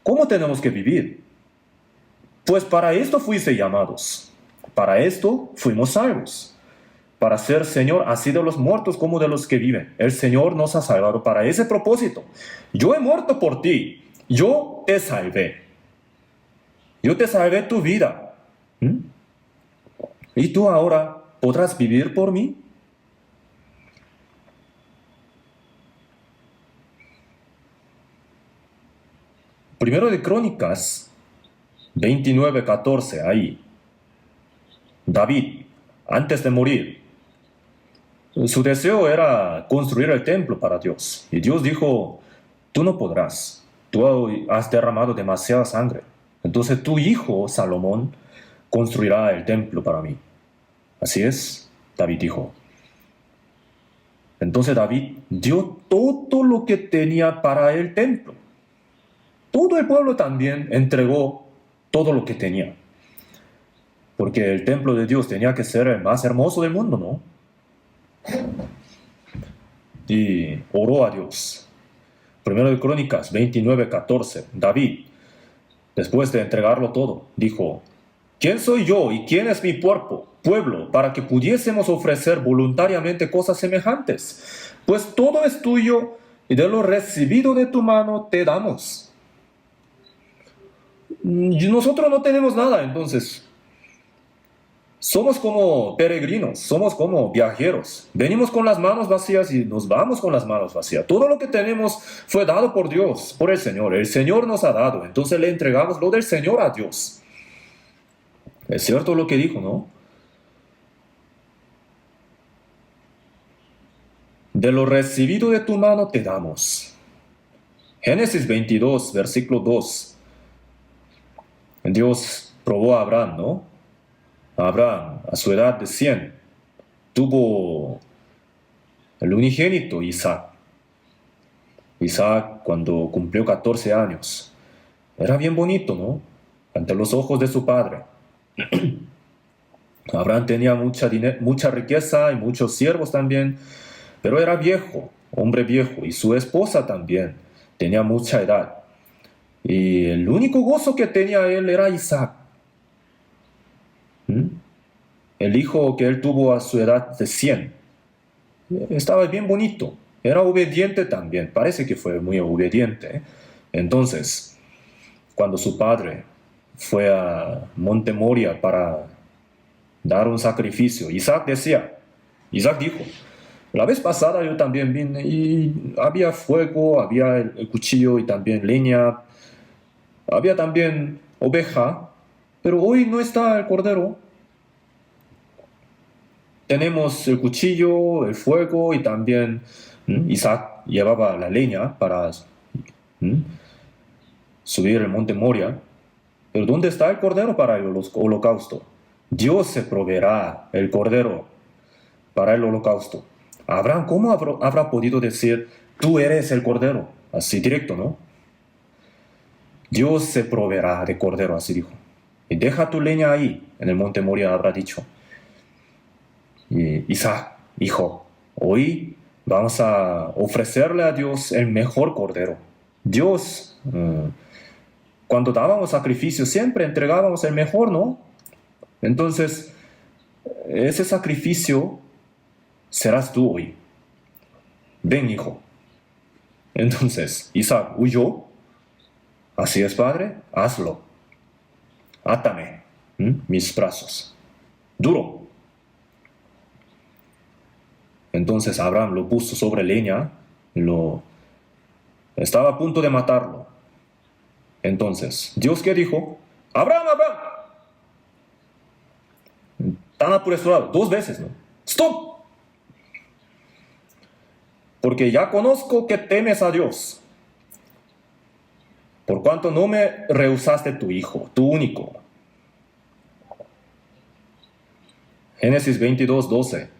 ¿Cómo tenemos que vivir? Pues para esto fuiste llamados. Para esto fuimos salvos. Para ser Señor así de los muertos como de los que viven. El Señor nos ha salvado para ese propósito. Yo he muerto por ti. Yo te salvé. Yo te salvé tu vida. ¿Y tú ahora podrás vivir por mí? Primero de Crónicas 29:14, ahí. David, antes de morir, su deseo era construir el templo para Dios. Y Dios dijo, tú no podrás. Tú has derramado demasiada sangre. Entonces tu hijo, Salomón, construirá el templo para mí. Así es, David dijo. Entonces David dio todo lo que tenía para el templo. Todo el pueblo también entregó todo lo que tenía. Porque el templo de Dios tenía que ser el más hermoso del mundo, ¿no? Y oró a Dios. Primero de Crónicas 29:14. David, después de entregarlo todo, dijo, ¿quién soy yo y quién es mi pueblo para que pudiésemos ofrecer voluntariamente cosas semejantes? Pues todo es tuyo y de lo recibido de tu mano te damos. Y nosotros no tenemos nada, entonces somos como peregrinos, somos como viajeros. Venimos con las manos vacías y nos vamos con las manos vacías. Todo lo que tenemos fue dado por Dios, por el Señor. El Señor nos ha dado, entonces le entregamos lo del Señor a Dios. Es cierto lo que dijo, ¿no? De lo recibido de tu mano te damos. Génesis 22, versículo 2. Dios probó a Abraham, ¿no? Abraham, a su edad de 100, tuvo el unigénito Isaac. Isaac, cuando cumplió 14 años, era bien bonito, ¿no? Ante los ojos de su padre. Abraham tenía mucha riqueza y muchos siervos también, pero era viejo, hombre viejo, y su esposa también tenía mucha edad. Y el único gozo que tenía él era Isaac, ¿m? El hijo que él tuvo a su edad de 100. Estaba bien bonito, era obediente también, parece que fue muy obediente. Entonces, cuando su padre fue a Monte Moria para dar un sacrificio, Isaac dijo, la vez pasada yo también vine y había fuego, había el cuchillo y también leña, había también oveja, pero hoy no está el cordero. Tenemos el cuchillo, el fuego y también Isaac llevaba la leña para ¿m? subir el monte Moria. Pero ¿dónde está el cordero para el holocausto? Dios se proveerá el cordero para el holocausto. Abraham, ¿cómo habrá podido decir, tú eres el cordero? Así directo, ¿no? Dios se proveerá de cordero, así dijo. Y deja tu leña ahí, en el monte Moria habrá dicho. Y Isaac, hijo, hoy vamos a ofrecerle a Dios el mejor cordero. Dios, cuando dábamos sacrificio, siempre entregábamos el mejor, ¿no? Entonces, ese sacrificio serás tú hoy. Ven, hijo. Entonces, Isaac huyó. Así es, padre, hazlo. Átame mis brazos. Duro. Entonces Abraham lo puso sobre leña, estaba a punto de matarlo. Entonces, ¿Dios qué dijo? Abraham, Abraham. Tan apresurado, 2 veces, ¿no? ¡Stop! Porque ya conozco que temes a Dios, por cuanto no me rehusaste tu hijo, tu único. Génesis 22:12.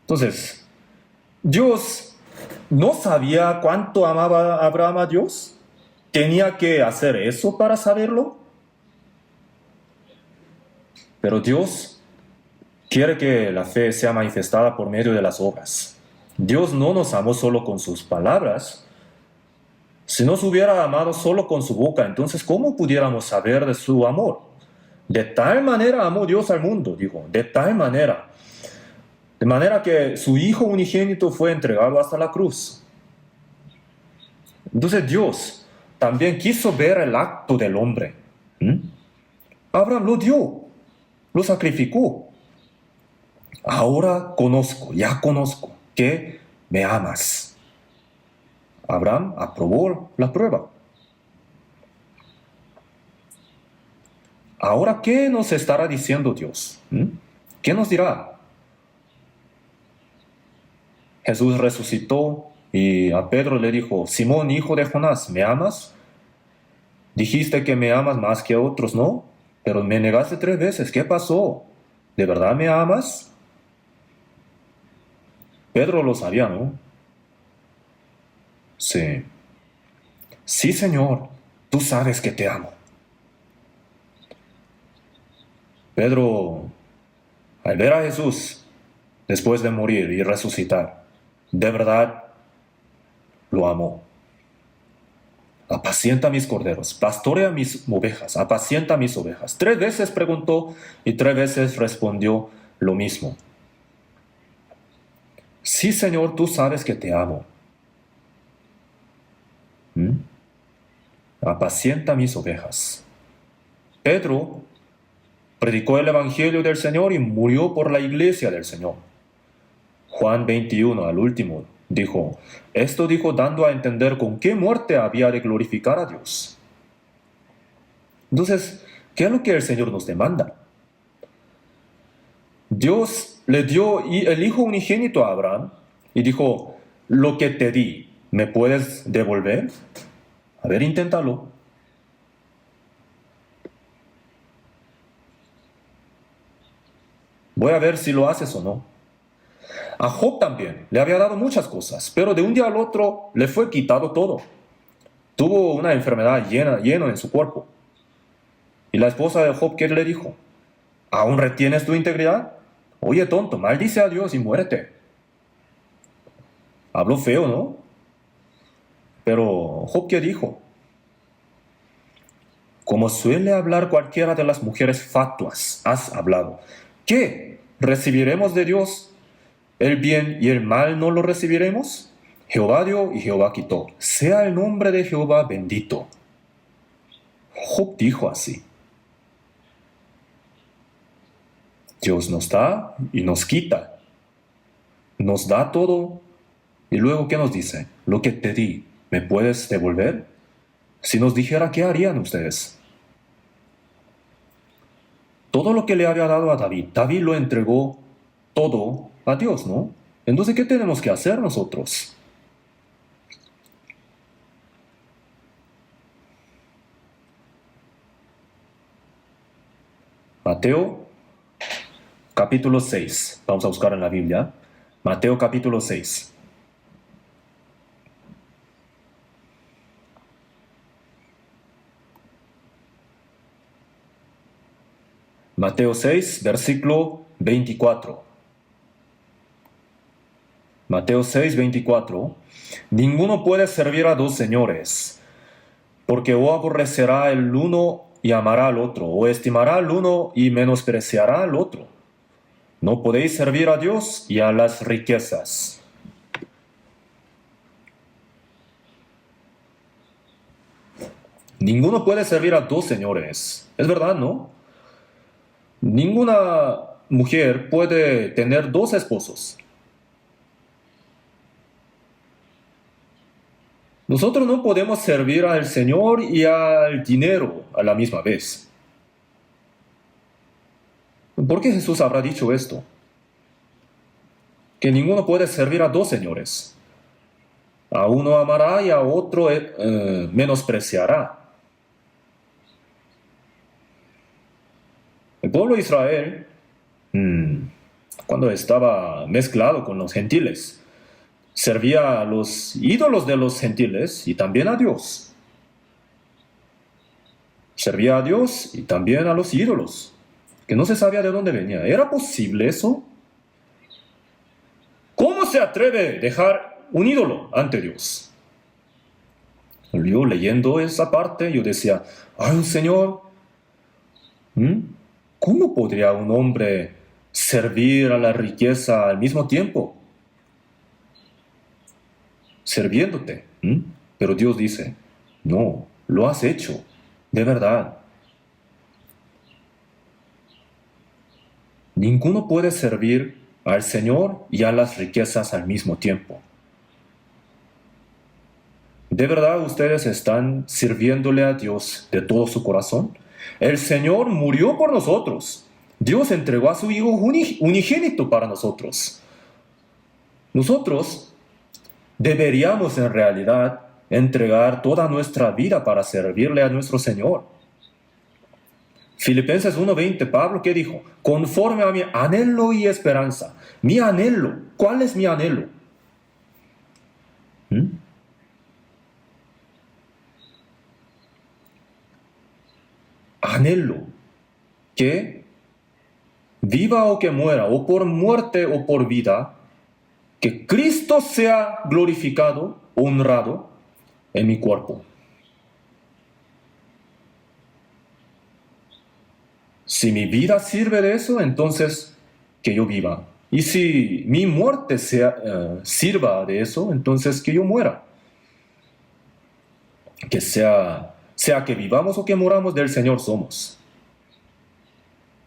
Entonces, Dios no sabía cuánto amaba a Abraham a Dios. ¿Tenía que hacer eso para saberlo? Pero Dios quiere que la fe sea manifestada por medio de las obras. Dios no nos amó solo con sus palabras. Si nos hubiera amado solo con su boca, entonces ¿cómo pudiéramos saber de su amor? De tal manera amó Dios al mundo, dijo, de tal manera. De manera que su Hijo unigénito fue entregado hasta la cruz. Entonces Dios también quiso ver el acto del hombre. Abraham lo dio, lo sacrificó. Ahora ya conozco que me amas. Abraham aprobó la prueba. Ahora, ¿qué nos estará diciendo Dios? ¿Qué nos dirá? Jesús resucitó y a Pedro le dijo, Simón, hijo de Jonás, ¿me amas? Dijiste que me amas más que a otros, ¿no? Pero me negaste 3 veces. ¿Qué pasó? ¿De verdad me amas? Pedro lo sabía, ¿no? Sí. Sí, Señor, tú sabes que te amo. Pedro, al ver a Jesús, después de morir y resucitar, de verdad lo amó. Apacienta mis corderos, pastorea mis ovejas, apacienta mis ovejas. 3 veces preguntó y 3 veces respondió lo mismo. Sí, Señor, tú sabes que te amo. Apacienta mis ovejas. Pedro predicó el Evangelio del Señor y murió por la iglesia del Señor. Juan 21, al último, dijo, esto dijo dando a entender con qué muerte había de glorificar a Dios. Entonces, ¿qué es lo que el Señor nos demanda? Dios le dio el Hijo unigénito a Abraham y dijo, lo que te di, ¿me puedes devolver? A ver, inténtalo. Voy a ver si lo haces o no. A Job también le había dado muchas cosas, pero de un día al otro le fue quitado todo. Tuvo una enfermedad lleno en su cuerpo. Y la esposa de Job, ¿qué le dijo? ¿Aún retienes tu integridad? Oye, tonto, maldice a Dios y muérete. Habló feo, ¿no? Pero Job, ¿qué dijo? Como suele hablar cualquiera de las mujeres fatuas, has hablado. ¿Qué? ¿Recibiremos de Dios el bien y el mal no lo recibiremos? Jehová dio y Jehová quitó. Sea el nombre de Jehová bendito. Job dijo así. Dios nos da y nos quita. Nos da todo. Y luego, ¿qué nos dice? Lo que te di, ¿me puedes devolver? Si nos dijera, ¿qué harían ustedes? Todo lo que le había dado a David, David lo entregó todo a Dios, ¿no? Entonces, ¿qué tenemos que hacer nosotros? Mateo capítulo 6. Vamos a buscar en la Biblia. Mateo capítulo 6. Mateo 6, versículo 24. Mateo 6, 24. Ninguno puede servir a dos señores, porque o aborrecerá el uno y amará al otro, o estimará al uno y menospreciará al otro. No podéis servir a Dios y a las riquezas. Ninguno puede servir a dos señores. Es verdad, ¿no? Ninguna mujer puede tener dos esposos. Nosotros no podemos servir al Señor y al dinero a la misma vez. ¿Por qué Jesús habrá dicho esto? Que ninguno puede servir a dos señores. A uno amará y a otro menospreciará. El pueblo de Israel, cuando estaba mezclado con los gentiles, servía a los ídolos de los gentiles y también a Dios. Servía a Dios y también a los ídolos, que no se sabía de dónde venía. ¿Era posible eso? ¿Cómo se atreve a dejar un ídolo ante Dios? Yo leyendo esa parte, yo decía, ¡ay, Señor! ¿Cómo podría un hombre servir a la riqueza al mismo tiempo? Sirviéndote. Pero Dios dice, no, lo has hecho, de verdad. Ninguno puede servir al Señor y a las riquezas al mismo tiempo. ¿De verdad ustedes están sirviéndole a Dios de todo su corazón? El Señor murió por nosotros. Dios entregó a su Hijo unigénito para nosotros. Nosotros deberíamos en realidad entregar toda nuestra vida para servirle a nuestro Señor. Filipenses 1:20, Pablo, ¿qué dijo? Conforme a mi anhelo y esperanza. Mi anhelo. ¿Cuál es mi anhelo? Anhelo que viva o que muera, o por muerte o por vida, que Cristo sea glorificado, honrado en mi cuerpo. Si mi vida sirve de eso, entonces que yo viva. Y si mi muerte sirva de eso, entonces que yo muera. Que sea que vivamos o que moramos, del Señor somos.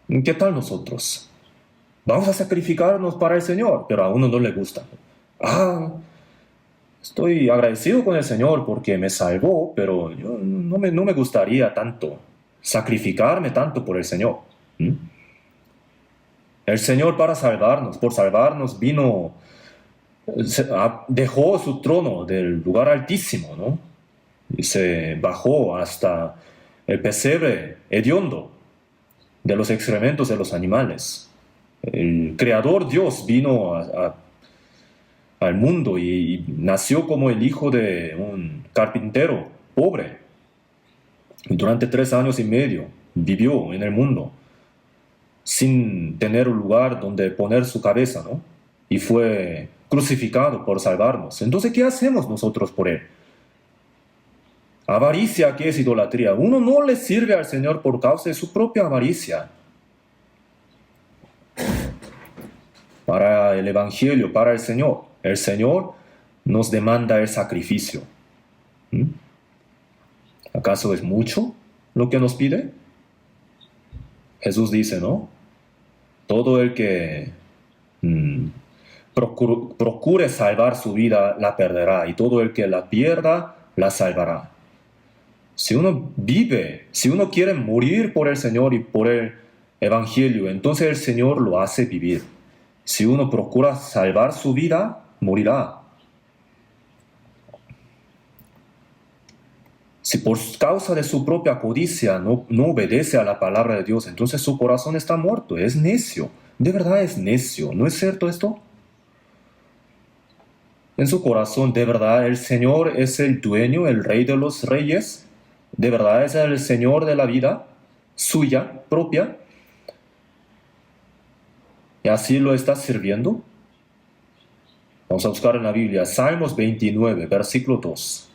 ¿Qué tal nosotros? Vamos a sacrificarnos para el Señor, pero a uno no le gusta. Estoy agradecido con el Señor porque me salvó, pero yo no me gustaría tanto sacrificarme tanto por el Señor. El Señor por salvarnos, vino, dejó su trono del lugar altísimo, ¿no? Y se bajó hasta el pesebre hediondo de los excrementos de los animales. El Creador Dios vino al mundo y nació como el hijo de un carpintero pobre. Y durante 3 años y medio vivió en el mundo. sin tener un lugar donde poner su cabeza, ¿no? Y fue crucificado por salvarnos. Entonces, ¿qué hacemos nosotros por él? Avaricia, ¿qué es idolatría? Uno no le sirve al Señor por causa de su propia avaricia. Para el Evangelio, para el Señor nos demanda el sacrificio. ¿Mm? ¿Acaso es mucho lo que nos pide? Jesús dice, ¿no? Todo el que procure salvar su vida la perderá, y todo el que la pierda la salvará. Si uno vive, si uno quiere morir por el Señor y por el Evangelio, entonces el Señor lo hace vivir. Si uno procura salvar su vida, morirá. Si por causa de su propia codicia no obedece a la palabra de Dios, entonces su corazón está muerto, es necio. De verdad es necio, ¿no es cierto esto? En su corazón, de verdad, el Señor es el dueño, el rey de los reyes. De verdad es el Señor de la vida, suya, propia. ¿Y así lo está sirviendo? Vamos a buscar en la Biblia, Salmos 29, versículo 2.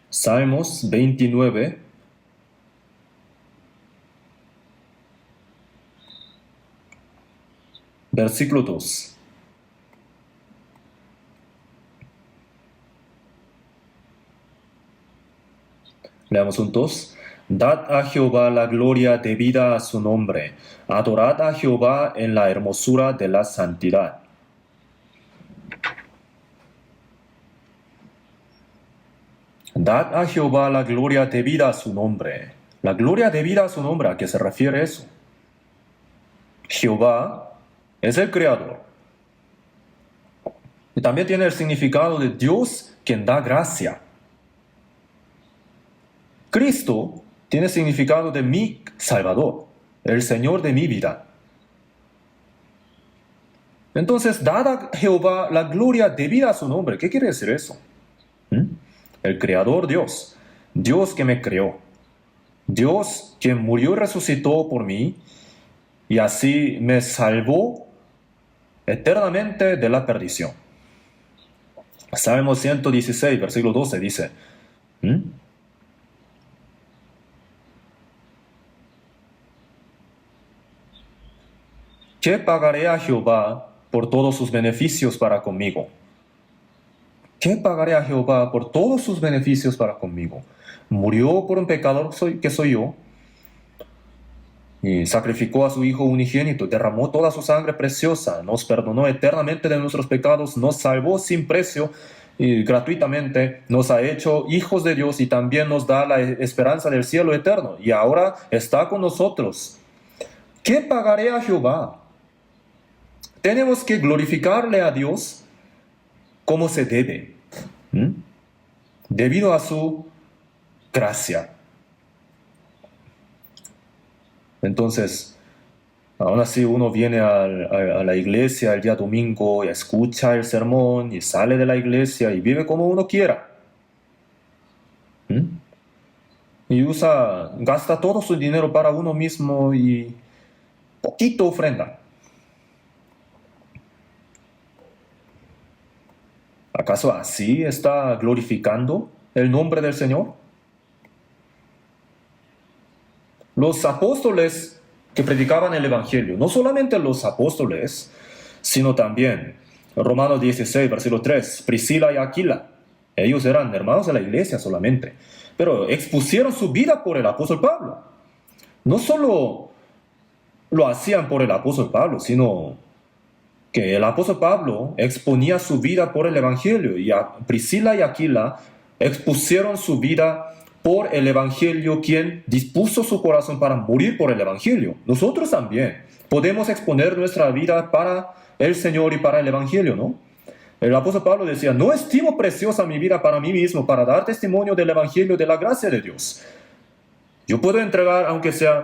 Salmos 29, versículo 2. Leamos juntos. Dad a Jehová la gloria debida a su nombre. Adorad a Jehová en la hermosura de la santidad. Dad a Jehová la gloria debida a su nombre. La gloria debida a su nombre, ¿a qué se refiere eso? Jehová es el creador. Y también tiene el significado de Dios quien da gracia. Cristo tiene significado de mi Salvador, el Señor de mi vida. Entonces, dad a Jehová la gloria debida a su nombre. ¿Qué quiere decir eso? El Creador Dios, Dios que me creó, Dios que murió y resucitó por mí y así me salvó eternamente de la perdición. Salmo 116, versículo 12 dice, ¿qué pagaré a Jehová por todos sus beneficios para conmigo? ¿Qué pagaré a Jehová por todos sus beneficios para conmigo? Murió por un pecador que soy yo, y sacrificó a su Hijo unigénito, derramó toda su sangre preciosa, nos perdonó eternamente de nuestros pecados, nos salvó sin precio y gratuitamente, nos ha hecho hijos de Dios y también nos da la esperanza del cielo eterno. Y ahora está con nosotros. ¿Qué pagaré a Jehová? Tenemos que glorificarle a Dios como se debe, debido a su gracia. Entonces, aún así uno viene a la iglesia el día domingo y escucha el sermón y sale de la iglesia y vive como uno quiera. Y gasta todo su dinero para uno mismo y poquito ofrenda. ¿Acaso así está glorificando el nombre del Señor? Los apóstoles que predicaban el Evangelio, no solamente los apóstoles, sino también Romanos 16, versículo 3, Priscila y Aquila, ellos eran hermanos de la iglesia solamente, pero expusieron su vida por el apóstol Pablo. No solo lo hacían por el apóstol Pablo, sino que el apóstol Pablo exponía su vida por el Evangelio y Priscila y Aquila expusieron su vida por el Evangelio, quien dispuso su corazón para morir por el Evangelio. Nosotros también podemos exponer nuestra vida para el Señor y para el Evangelio, ¿no? El apóstol Pablo decía, no estimo preciosa mi vida para mí mismo, para dar testimonio del Evangelio, de la gracia de Dios. Yo puedo entregar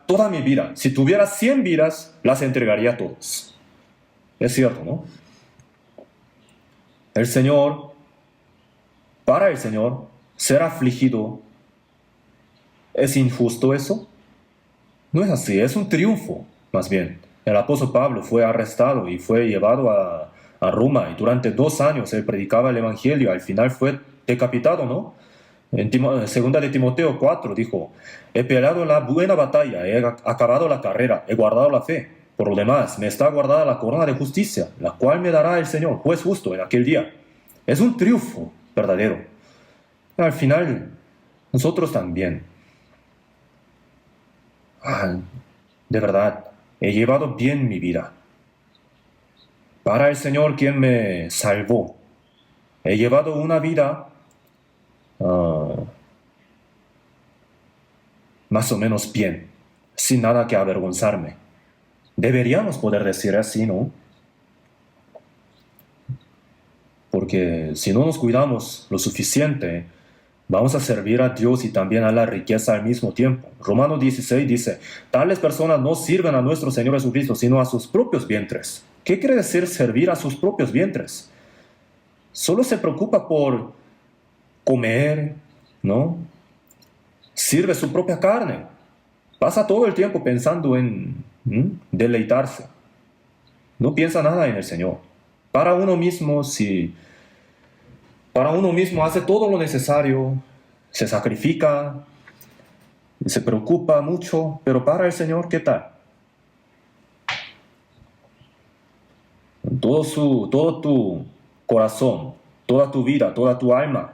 toda mi vida. Si tuviera 100 vidas, las entregaría todas. Es cierto, ¿no? El Señor, para el Señor, ser afligido, ¿es injusto eso? No es así, es un triunfo, más bien. El apóstol Pablo fue arrestado y fue llevado a Roma y durante 2 años él predicaba el Evangelio. Al final fue decapitado, ¿no? En segunda de Timoteo 4 dijo, he peleado la buena batalla, he acabado la carrera, he guardado la fe. Por lo demás, me está guardada la corona de justicia, la cual me dará el Señor, juez justo, en aquel día. Es un triunfo verdadero. Al final, nosotros también. Ah, de verdad, he llevado bien mi vida. Para el Señor quien me salvó, he llevado una vida ah, más o menos bien, sin nada que avergonzarme. Deberíamos poder decir así, ¿no? Porque si no nos cuidamos lo suficiente, vamos a servir a Dios y también a la riqueza al mismo tiempo. Romanos 16 dice, tales personas no sirven a nuestro Señor Jesucristo, sino a sus propios vientres. ¿Qué quiere decir servir a sus propios vientres? Solo se preocupa por comer, ¿no? Sirve su propia carne. Pasa todo el tiempo pensando en deleitarse. No piensa nada en el Señor. Para uno mismo, si para uno mismo hace todo lo necesario, se sacrifica, se preocupa mucho, pero para el Señor, ¿qué tal? Todo tu corazón, toda tu vida, toda tu alma,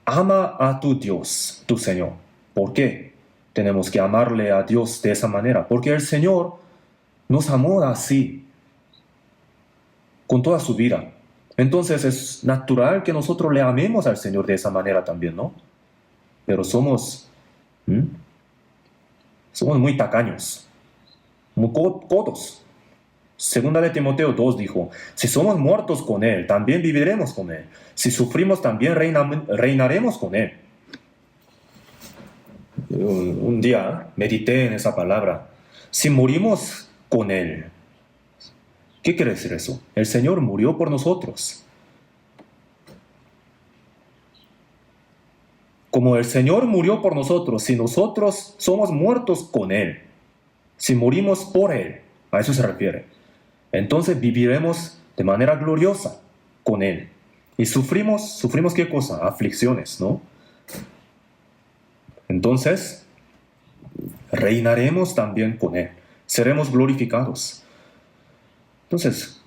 ama a tu Dios, tu Señor. ¿Por qué tenemos que amarle a Dios de esa manera? Porque el Señor nos amó así, con toda su vida. Entonces es natural que nosotros le amemos al Señor de esa manera también, ¿no? Pero ¿Mm? somos muy tacaños, muy codos. Segunda de Timoteo 2 dijo, si somos muertos con Él, también viviremos con Él. Si sufrimos, también reinaremos con Él. Un día medité en esa palabra. Si morimos con Él, ¿qué quiere decir eso? El Señor murió por nosotros. Como el Señor murió por nosotros, si nosotros somos muertos con Él, si morimos por Él, a eso se refiere, entonces viviremos de manera gloriosa con Él. Y sufrimos ¿qué cosa? Aflicciones, ¿no? Entonces, reinaremos también con Él, seremos glorificados. Entonces,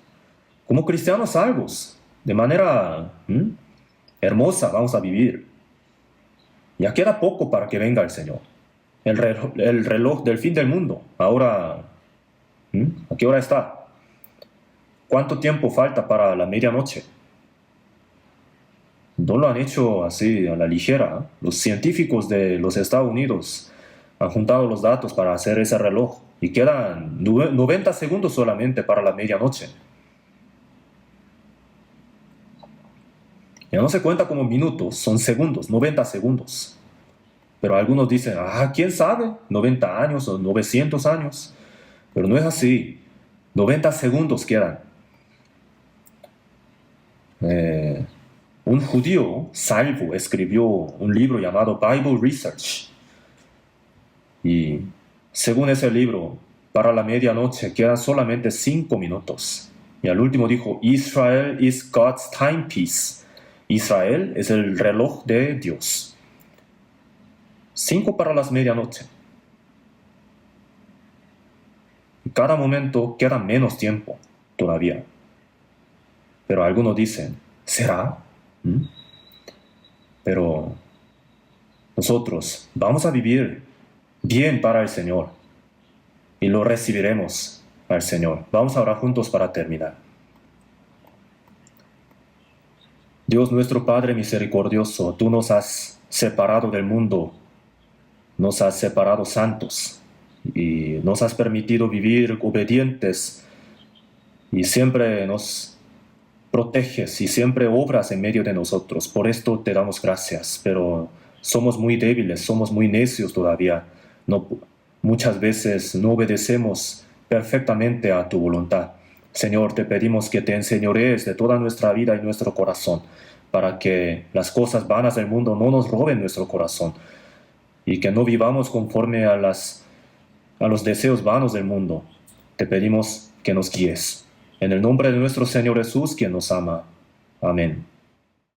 como cristianos salvos, de manera hermosa vamos a vivir. Ya queda poco para que venga el Señor. El reloj del fin del mundo. Ahora, ¿a qué hora está? ¿Cuánto tiempo falta para la medianoche? No lo han hecho así a la ligera. Los científicos de los Estados Unidos han juntado los datos para hacer ese reloj y quedan 90 segundos solamente para la medianoche. Ya no se cuenta como minutos, son segundos, 90 segundos. Pero algunos dicen, ¿quién sabe? 90 años o 900 años. Pero no es así. 90 segundos quedan. Un judío salvo escribió un libro llamado Bible Research. Y según ese libro, para la medianoche quedan solamente 5 minutos. Y al último dijo, Israel is God's timepiece. Israel es el reloj de Dios. 5 para las medianoche. Y cada momento queda menos tiempo todavía. Pero algunos dicen, ¿será? Pero nosotros vamos a vivir bien para el Señor y lo recibiremos al Señor. Vamos a orar juntos para terminar. Dios nuestro Padre misericordioso, tú nos has separado del mundo, nos has separado santos y nos has permitido vivir obedientes y siempre nos proteges y siempre obras en medio de nosotros. Por esto te damos gracias, pero somos muy débiles, somos muy necios todavía. Muchas veces no obedecemos perfectamente a tu voluntad. Señor, te pedimos que te enseñorees de toda nuestra vida y nuestro corazón, para que las cosas vanas del mundo no nos roben nuestro corazón y que no vivamos conforme a los deseos vanos del mundo. Te pedimos que nos guíes. En el nombre de nuestro Señor Jesús, quien nos ama. Amén.